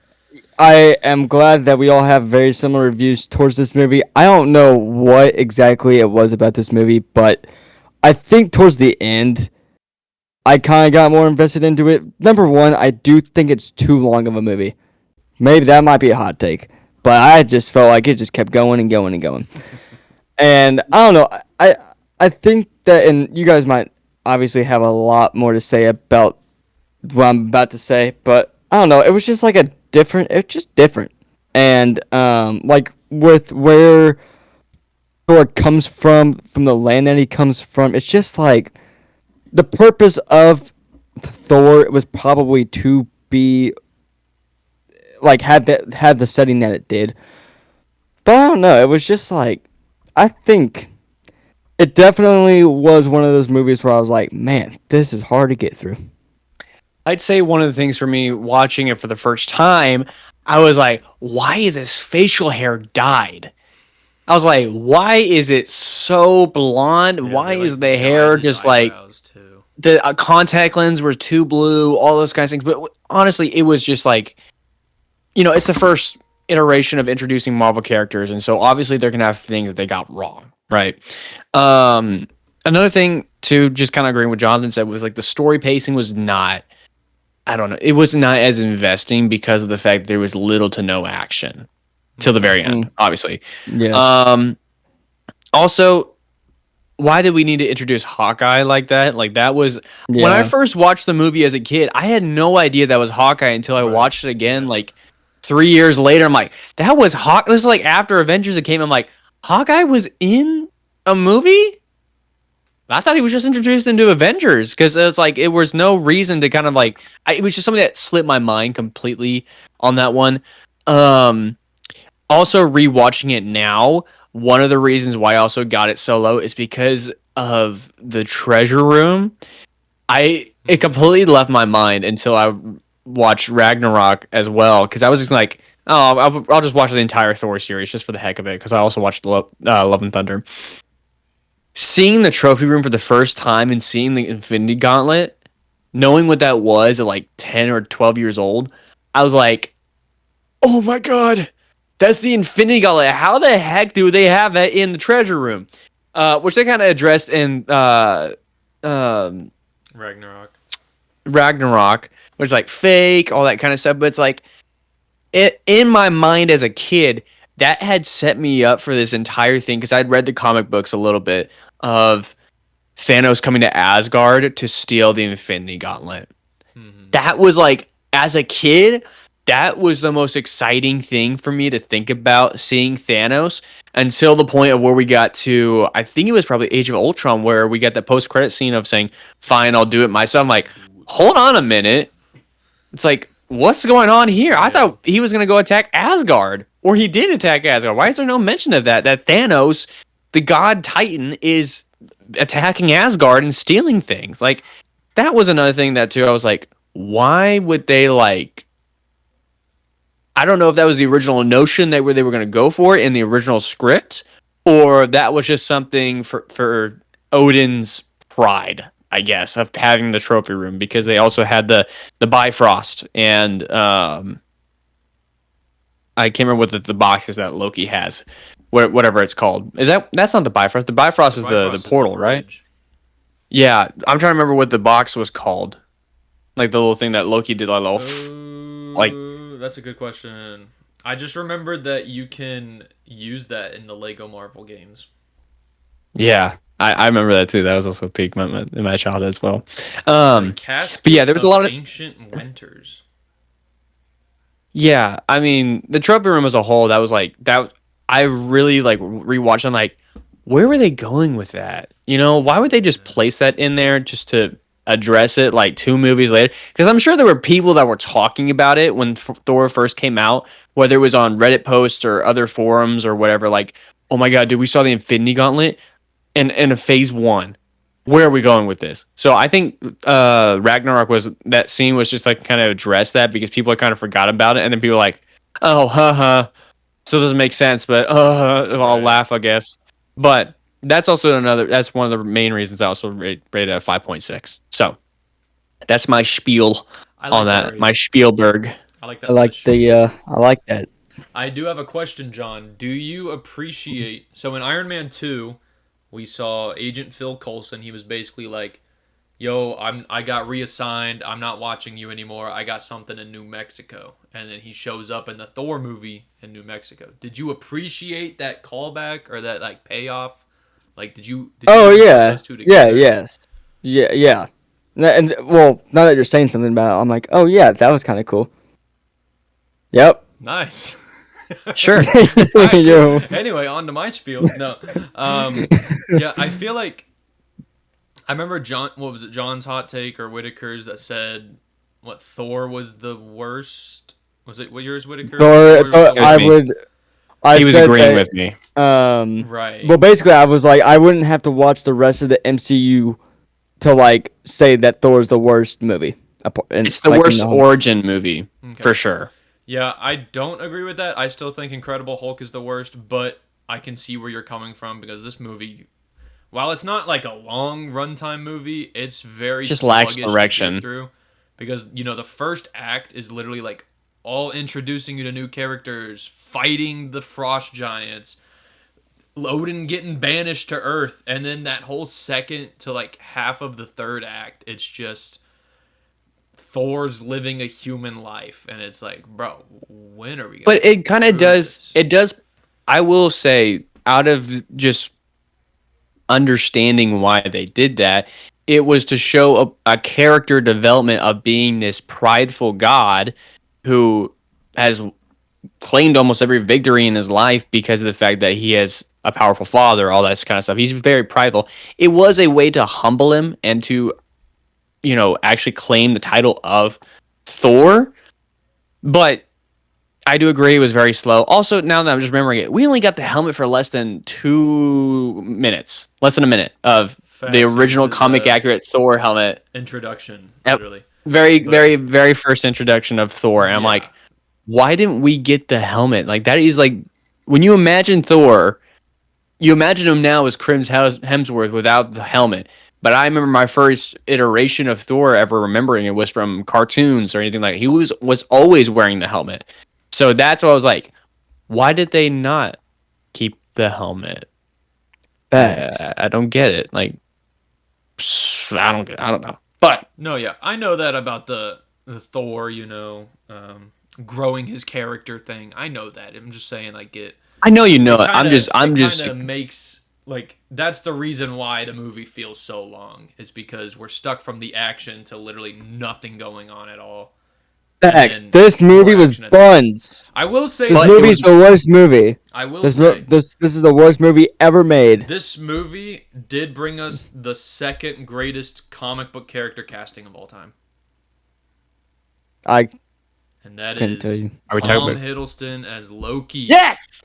Speaker 4: I am glad that we all have very similar reviews towards this movie. I don't know what exactly it was about this movie, but I think towards the end, I kind of got more invested into it. Number one, I do think it's too long of a movie. Maybe that might be a hot take, but I just felt like it just kept going and going and going. And I don't know. I think that, and you guys might obviously have a lot more to say about what I'm about to say, but I don't know. It was just like a different. It's just different, and like with where Thor comes from the land that he comes from, it's just like the purpose of Thor was probably to be like had the setting that it did. But I don't know. It was just like I think it definitely was one of those movies where I was like, man, this is hard to get through.
Speaker 5: I'd say one of the things for me watching it for the first time, I was like, why is his facial hair dyed? I was like, why is it so blonde?
Speaker 3: yeah,
Speaker 5: Why
Speaker 3: they,
Speaker 5: is
Speaker 3: like,
Speaker 5: the
Speaker 3: dyed
Speaker 5: hair
Speaker 3: his
Speaker 5: just like
Speaker 3: eyebrows, too.
Speaker 5: the contact lens were too blue, all those kinds of things. But honestly, it was just like, it's the first iteration of introducing Marvel characters, and so obviously they're gonna have things that they got wrong, right? Another thing too, just kind of agreeing with Jonathan said, was like the story pacing was not. I don't know. It was not as investing because of the fact that there was little to no action till the very end, obviously.
Speaker 4: Yeah.
Speaker 5: Also, why did we need to introduce Hawkeye like that? Like that was when I
Speaker 4: Yeah.
Speaker 5: first watched the movie as a kid, I had no idea that was Hawkeye until I
Speaker 3: Right.
Speaker 5: watched it again like 3 years later. I'm like, that was Hawkeye. This is like after Avengers it came. I'm like, Hawkeye was in a movie? I thought he was just introduced into Avengers, because it's like it was no reason to kind of like it was just something that slipped my mind completely on that one. Also rewatching it now, one of the reasons why I also got it so low is because of the treasure room. It completely left my mind until I watched Ragnarok as well, because I was just like, oh, I'll just watch the entire Thor series just for the heck of it, because I also watched Love and Thunder. Seeing the trophy room for the first time and seeing the Infinity Gauntlet, knowing what that was at like 10 or 12 years old, I was like, oh my god, that's the Infinity Gauntlet. How the heck do they have that in the treasure room? Which they kind of addressed in Ragnarok, which is like fake, all that kind of stuff. But it's like, in my mind as a kid, that had set me up for this entire thing, because I'd read the comic books a little bit of Thanos coming to Asgard to steal the Infinity Gauntlet. That was like, as a kid, that was the most exciting thing for me to think about, seeing Thanos, until the point of where we got to, I think it was probably Age of Ultron, where we got the post-credit scene of saying, fine, I'll do it myself. I'm like, hold on a minute. It's like, what's going on here? I thought he was going to go attack Asgard, or he did attack Asgard. Why is there no mention of that? That Thanos, the god Titan, is attacking Asgard and stealing things. Like, that was another thing that too, I was like, why would they, like, I don't know if that was the original notion they were going to go for in the original script, or that was just something for Odin's pride, I guess, of having the trophy room, because they also had the Bifrost, and I can't remember what the boxes that Loki has, whatever it's called. That's not the Bifrost? The Bifrost is the portal, right? Yeah, I'm trying to remember what the box was called. Like the little thing that Loki did, like.
Speaker 3: That's a good question. I just remembered that you can use that in the Lego Marvel games.
Speaker 5: Yeah, I remember that too. That was also a peak moment in my childhood as well.
Speaker 3: But
Speaker 5: yeah, there was a lot of
Speaker 3: ancient winters.
Speaker 5: Yeah, I mean, the trophy room as a whole, that was like that. I really like rewatched. I'm like, where were they going with that? You know, why would they just place that in there just to address it like 2 movies later? Because I'm sure there were people that were talking about it when Thor first came out, whether it was on Reddit posts or other forums or whatever. Like, oh my god, dude, we saw the Infinity Gauntlet in a phase 1. Where are we going with this? So I think Ragnarok that scene was just like kind of address that, because people had kind of forgot about it, and then people were like, oh, haha, so it doesn't make sense, but I'll laugh, I guess. But that's also that's one of the main reasons I also rated at 5.6. So that's my spiel on that. My Spielberg.
Speaker 3: I like that.
Speaker 4: I like that.
Speaker 3: I do have a question, John. Do you appreciate, so in Iron Man 2, we saw Agent Phil Coulson. He was basically like, yo, I got reassigned. I'm not watching you anymore. I got something in New Mexico. And then he shows up in the Thor movie in New Mexico. Did you appreciate that callback or that like payoff? Like, did you
Speaker 4: Oh
Speaker 3: put
Speaker 4: yeah,
Speaker 3: those two together?
Speaker 4: yes, yeah. And well, now that you're saying something about it, I'm like, oh yeah, that was kind of cool. Yep.
Speaker 3: Nice.
Speaker 5: Sure.
Speaker 3: Alright,
Speaker 4: Yo.
Speaker 3: cool. Anyway, on to my spiel. No. Yeah, I feel like I remember John's hot take or Whitaker's that said what Thor was the worst. Was it what yours, Whitaker?
Speaker 5: He was agreeing with me.
Speaker 3: Right.
Speaker 4: Well, basically, I was like, I wouldn't have to watch the rest of the MCU to like say that Thor's the worst movie.
Speaker 5: It's the worst origin movie for sure.
Speaker 3: Yeah, I don't agree with that. I still think Incredible Hulk is the worst, but I can see where you're coming from, because this movie, while it's not like a long runtime movie, it's very
Speaker 5: just lacks direction
Speaker 3: through, because the first act is literally like all introducing you to new characters, fighting the frost giants, Odin getting banished to Earth, and then that whole second to like half of the third act, it's just Thor's living a human life, and it's like, bro, when are we gonna
Speaker 5: But it kind of does
Speaker 3: this?
Speaker 5: it does I will say, out of just understanding why they did that, it was to show a character development of being this prideful god who has claimed almost every victory in his life because of the fact that he has a powerful father, all that kind of stuff. He's very prideful. It was a way to humble him and to actually claim the title of Thor. But I do agree it was very slow. Also, now that I'm just remembering it, we only got the helmet for less than 2 minutes, less than a minute of the
Speaker 3: Facts. It was
Speaker 5: original
Speaker 3: his,
Speaker 5: comic accurate Thor helmet.
Speaker 3: introduction,
Speaker 5: Yep.
Speaker 3: literally.
Speaker 5: Very,
Speaker 3: But-
Speaker 5: very, very first introduction of Thor. And I'm
Speaker 3: Yeah.
Speaker 5: like, why didn't we get the helmet? Like, that is like, when you imagine Thor, you imagine him now as Hemsworth without the helmet. But I remember my first iteration of Thor ever remembering it was from cartoons or anything like that. He was always wearing the helmet. So that's why I was like, why did they not keep the helmet?
Speaker 4: Facts.
Speaker 5: I don't get it. Like, I don't know. But
Speaker 3: No, yeah, I know that about the Thor, growing his character thing. I know that. I'm just saying, like,
Speaker 5: I know you know it.
Speaker 3: kinda,
Speaker 5: I'm
Speaker 3: it
Speaker 5: just
Speaker 3: kind of makes like that's the reason why the movie feels so long is because we're stuck from the action to literally nothing going on at all.
Speaker 4: Facts.
Speaker 3: then
Speaker 4: This movie
Speaker 3: more
Speaker 4: was
Speaker 3: action at the-
Speaker 4: buns.
Speaker 3: I will say,
Speaker 4: This
Speaker 5: But
Speaker 3: that-
Speaker 5: it
Speaker 4: movie's
Speaker 5: was-
Speaker 4: the worst movie.
Speaker 3: I will
Speaker 4: This
Speaker 3: say,
Speaker 4: this is the worst movie ever made.
Speaker 3: this movie did bring us the second greatest comic book character casting of all time,
Speaker 4: I
Speaker 3: and that
Speaker 4: couldn't
Speaker 3: is
Speaker 4: tell you.
Speaker 5: Are we talking
Speaker 3: Tom
Speaker 5: about-
Speaker 3: Hiddleston as Loki.
Speaker 5: yes.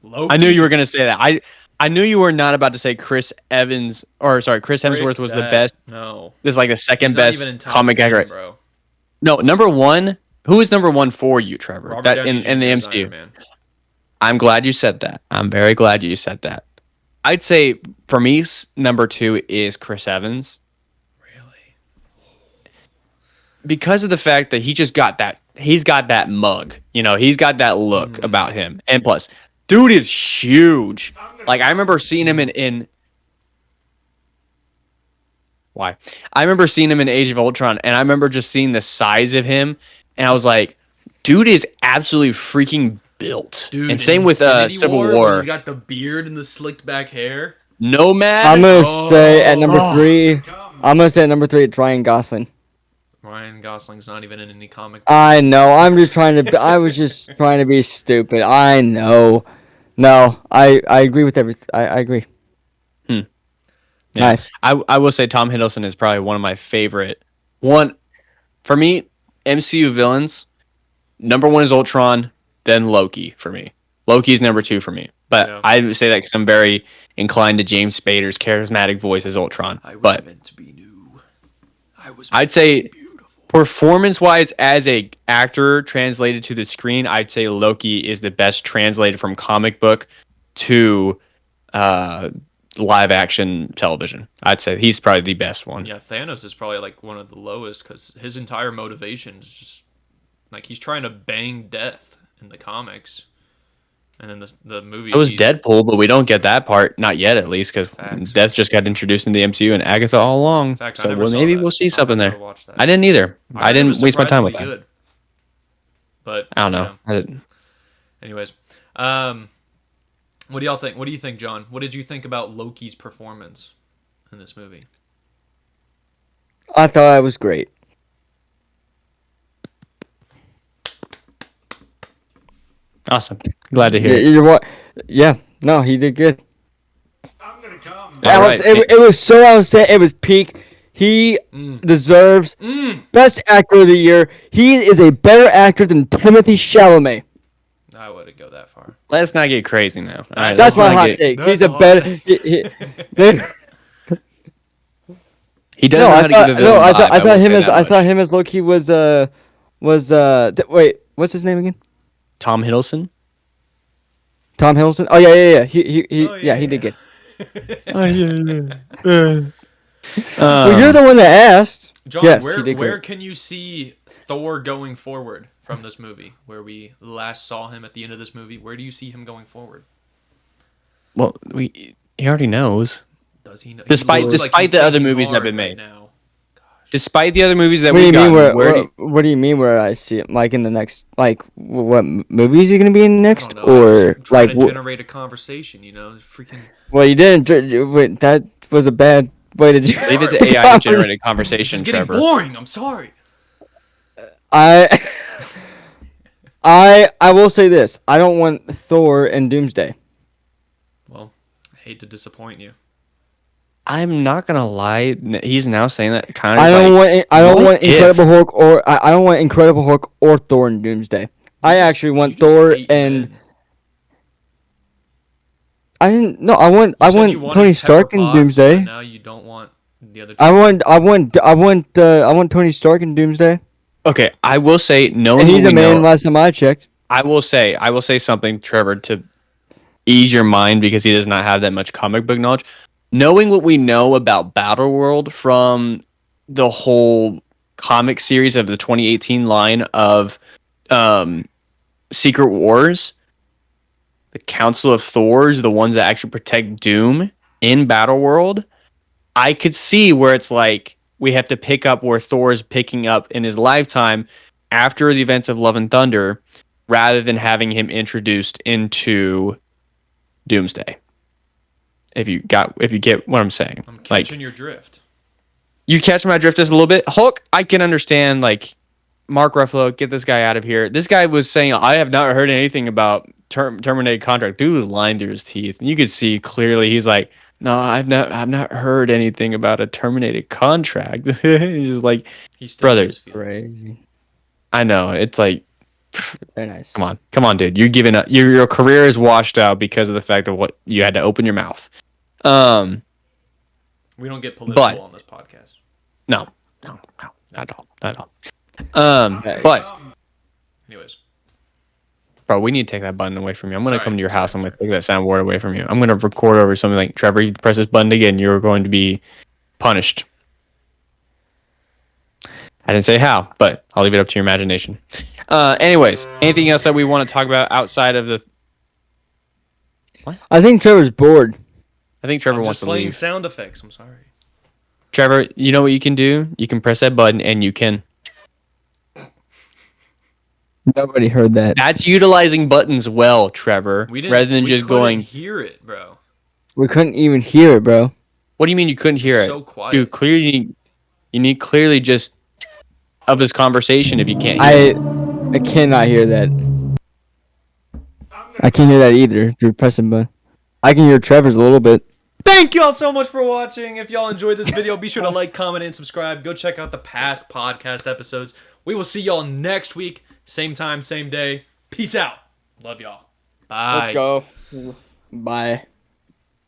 Speaker 3: Loki.
Speaker 5: I knew you were gonna say that. I knew you were not about to say Chris Evans or sorry, Chris
Speaker 3: Frick
Speaker 5: Hemsworth was the
Speaker 3: that.
Speaker 5: best.
Speaker 3: No,
Speaker 5: This is like the second
Speaker 3: he's not
Speaker 5: best
Speaker 3: even in top
Speaker 5: comic
Speaker 3: 10,
Speaker 5: accurate.
Speaker 3: bro.
Speaker 5: No, number one. Who is number one for you, Trevor?
Speaker 3: Robert
Speaker 5: That
Speaker 3: Downey
Speaker 5: in the
Speaker 3: Jr. 's
Speaker 5: MCU.
Speaker 3: Iron Man.
Speaker 5: I'm glad you said that. I'm very glad you said that. I'd say for me, number 2 is Chris Evans
Speaker 3: Really?
Speaker 5: because of the fact that he just got that. He's got that mug. He's got that look about him. And plus, dude is huge. Like I remember seeing him in why? I remember seeing him in Age of Ultron, and I remember just seeing the size of him, and I was like, dude is absolutely freaking built.
Speaker 3: Dude,
Speaker 5: And same
Speaker 3: in
Speaker 5: with
Speaker 3: Infinity
Speaker 5: Civil
Speaker 3: when
Speaker 5: War.
Speaker 3: He's got the beard and the slicked back hair.
Speaker 5: Nomad.
Speaker 4: I'm gonna say at number
Speaker 5: Oh.
Speaker 4: 3. I'm gonna say at number 3 it's Ryan Gosling.
Speaker 3: Ryan Gosling's not even in any comic.
Speaker 4: I know. I'm just trying to. I was just trying to be stupid. I know. No, I agree with everything. I agree.
Speaker 5: Yeah.
Speaker 4: Nice.
Speaker 5: I will say Tom Hiddleston is probably one of my favorite. One for me, MCU villains. Number 1 is Ultron, then Loki for me. Loki's number 2 for me. But
Speaker 3: Yeah.
Speaker 5: I would say that because I'm very inclined to James Spader's charismatic voice as Ultron.
Speaker 3: I was
Speaker 5: But
Speaker 3: meant to be new. I was.
Speaker 5: I'd say performance-wise, as a actor translated to the screen, I'd say Loki is the best translated from comic book to live action television. I'd say he's probably the best one.
Speaker 3: Yeah, Thanos is probably like one of the lowest because his entire motivation is just like he's trying to bang death in the comics, and then the movie.
Speaker 5: So is Deadpool, but we don't get that part, not yet at least, because
Speaker 3: Facts.
Speaker 5: Death just got introduced in the MCU and Agatha all along.
Speaker 3: Facts, I
Speaker 5: So
Speaker 3: never saw
Speaker 5: maybe
Speaker 3: that.
Speaker 5: we'll see
Speaker 3: I'll
Speaker 5: something
Speaker 3: have
Speaker 5: there.
Speaker 3: to watch that.
Speaker 5: I didn't either. I
Speaker 3: heard it
Speaker 5: didn't
Speaker 3: was
Speaker 5: waste my time with
Speaker 3: surprisingly
Speaker 5: that.
Speaker 3: good. But
Speaker 5: I don't know.
Speaker 3: yeah.
Speaker 5: I didn't.
Speaker 3: Anyways, what do y'all think? What do you think, John? What did you think about Loki's performance in this movie?
Speaker 4: I thought it was great.
Speaker 5: Awesome. Glad to hear
Speaker 4: Yeah,
Speaker 5: it.
Speaker 4: you're what? Yeah. No, he did good.
Speaker 2: I'm gonna come.
Speaker 5: All right.
Speaker 4: It was so. I was saying it was peak. He deserves best actor of the year. He is a better actor than Timothy Chalamet.
Speaker 3: I wouldn't go that far.
Speaker 5: Let's not get crazy now. All right,
Speaker 4: That's
Speaker 5: let's
Speaker 4: my
Speaker 5: not
Speaker 4: hot
Speaker 5: get-
Speaker 4: take.
Speaker 3: That's
Speaker 4: He's
Speaker 3: a
Speaker 4: a
Speaker 3: hot
Speaker 4: better.
Speaker 3: take.
Speaker 5: He doesn't
Speaker 4: No,
Speaker 5: know how
Speaker 4: I
Speaker 5: to
Speaker 4: thought
Speaker 5: give a
Speaker 4: no,
Speaker 5: villain
Speaker 4: I
Speaker 5: vibe,
Speaker 4: thought I
Speaker 5: will
Speaker 4: thought him
Speaker 5: say
Speaker 4: as
Speaker 5: that
Speaker 4: I thought
Speaker 5: much.
Speaker 4: him as Loki was wait, what's his name again?
Speaker 5: Tom Hiddleston.
Speaker 4: Tom Hiddleston. Oh yeah. He
Speaker 3: Oh,
Speaker 4: yeah, he did good.
Speaker 5: Um,
Speaker 4: Well, you're the one that asked.
Speaker 3: John,
Speaker 4: Yes, he
Speaker 3: where
Speaker 4: did
Speaker 3: where
Speaker 4: great.
Speaker 3: can you see Thor going forward from this movie? Where we last saw him at the end of this movie, where do you see him going forward?
Speaker 5: well, he already knows.
Speaker 3: Does he know? He
Speaker 5: Despite-
Speaker 3: looks
Speaker 5: despite
Speaker 3: he's
Speaker 5: the other
Speaker 3: thinking
Speaker 5: movies that have
Speaker 3: hard
Speaker 5: been
Speaker 3: right
Speaker 5: made.
Speaker 3: now.
Speaker 5: Despite the other movies that
Speaker 4: What do you
Speaker 5: we've
Speaker 4: mean?
Speaker 5: gotten,
Speaker 4: What do you mean? Where I see it? Like in the next? Like what movie is he gonna be in
Speaker 3: I
Speaker 4: next?
Speaker 3: don't know.
Speaker 4: Or
Speaker 3: I'm just trying
Speaker 4: like?
Speaker 3: to generate a conversation. Freaking.
Speaker 4: Well, you didn't. Wait, that was a bad way to.
Speaker 5: leave it to AI to generate a conversation,
Speaker 3: This is getting
Speaker 5: Trevor.
Speaker 3: boring. I'm sorry.
Speaker 4: I I will say this. I don't want Thor and Doomsday.
Speaker 3: Well, I hate to disappoint you.
Speaker 5: I'm not gonna lie. He's now saying that kind of.
Speaker 4: I don't want
Speaker 5: what
Speaker 4: Incredible Hulk or I don't want Incredible Hulk or Thor and Doomsday. I actually want
Speaker 3: You just
Speaker 4: Thor
Speaker 3: hate
Speaker 4: and
Speaker 3: men.
Speaker 4: I didn't. No, I want.
Speaker 3: You
Speaker 4: I
Speaker 3: said you
Speaker 4: want
Speaker 3: wanted
Speaker 4: Tony
Speaker 3: Pepper
Speaker 4: Stark in
Speaker 3: Potts, but
Speaker 4: Doomsday.
Speaker 3: now you don't want the other two.
Speaker 4: I want Tony Stark in Doomsday,
Speaker 5: Okay, I will say,
Speaker 4: and
Speaker 5: knowing what
Speaker 4: he's a
Speaker 5: we
Speaker 4: man.
Speaker 5: know,
Speaker 4: Last time I checked.
Speaker 5: I will say something, Trevor, to ease your mind because he does not have that much comic book knowledge. Knowing what we know about Battleworld from the whole comic series of the 2018 line of um, Secret Wars, the Council of Thors, the ones that actually protect Doom in Battleworld, I could see where it's like we have to pick up where Thor's picking up in his lifetime after the events of Love and Thunder, rather than having him introduced into Doomsday. If you get what I'm saying,
Speaker 3: I'm
Speaker 5: like
Speaker 3: catching your drift.
Speaker 5: you catch my drift just a little bit. Hulk, I can understand. Like Mark Ruffalo, get this guy out of here. This guy was saying, I have not heard anything about terminated contract. Dude was lying through his teeth. And you could see clearly he's like, no, I've not heard anything about a terminated contract. He's just like,
Speaker 3: He's still in
Speaker 5: brother,
Speaker 3: his feelings.
Speaker 4: Crazy.
Speaker 5: I know. It's like,
Speaker 4: Very nice.
Speaker 5: come on, dude. You're giving up. Your career is washed out because of the fact of what you had to open your mouth.
Speaker 3: We don't get political
Speaker 5: But
Speaker 3: on this podcast.
Speaker 5: no, not at all, not at all.
Speaker 2: I'm gonna
Speaker 5: But
Speaker 2: come.
Speaker 3: Anyways,
Speaker 5: bro, we need to take that button away from you. I'm gonna
Speaker 3: Sorry,
Speaker 5: come to your
Speaker 3: sorry,
Speaker 5: house. I'm gonna
Speaker 3: sorry.
Speaker 5: take that soundboard away from you. I'm gonna record over something like, Trevor, you press this button again, you're going to be punished. I didn't say how, but I'll leave it up to your imagination. Anyways, anything else that we want to talk about outside of the?
Speaker 4: I think Trevor's bored.
Speaker 5: I think Trevor
Speaker 3: I'm
Speaker 5: wants
Speaker 3: just
Speaker 5: to
Speaker 3: playing
Speaker 5: leave.
Speaker 3: sound effects. I'm sorry.
Speaker 5: Trevor, you know what you can do? You can press that button and you can.
Speaker 4: Nobody heard that.
Speaker 5: That's utilizing buttons well, Trevor,
Speaker 3: We didn't.
Speaker 5: rather than
Speaker 3: we
Speaker 5: just
Speaker 3: couldn't
Speaker 5: going.
Speaker 3: hear it, bro.
Speaker 4: We couldn't even hear it, bro.
Speaker 5: What do you mean you couldn't hear it?
Speaker 3: So quiet.
Speaker 5: Dude, clearly, you need clearly just of this conversation if you can't hear it.
Speaker 4: I cannot hear that.
Speaker 2: I'm
Speaker 4: I
Speaker 2: gonna
Speaker 4: can't hear that either. If you're pressing button. I can hear Trevor's a little bit.
Speaker 3: Thank y'all so much for watching. If y'all enjoyed this video, be sure to like, comment, and subscribe. Go check out the past podcast episodes. We will see y'all next week. Same time, same day. Peace out. Love y'all. Bye.
Speaker 4: Let's go. Bye.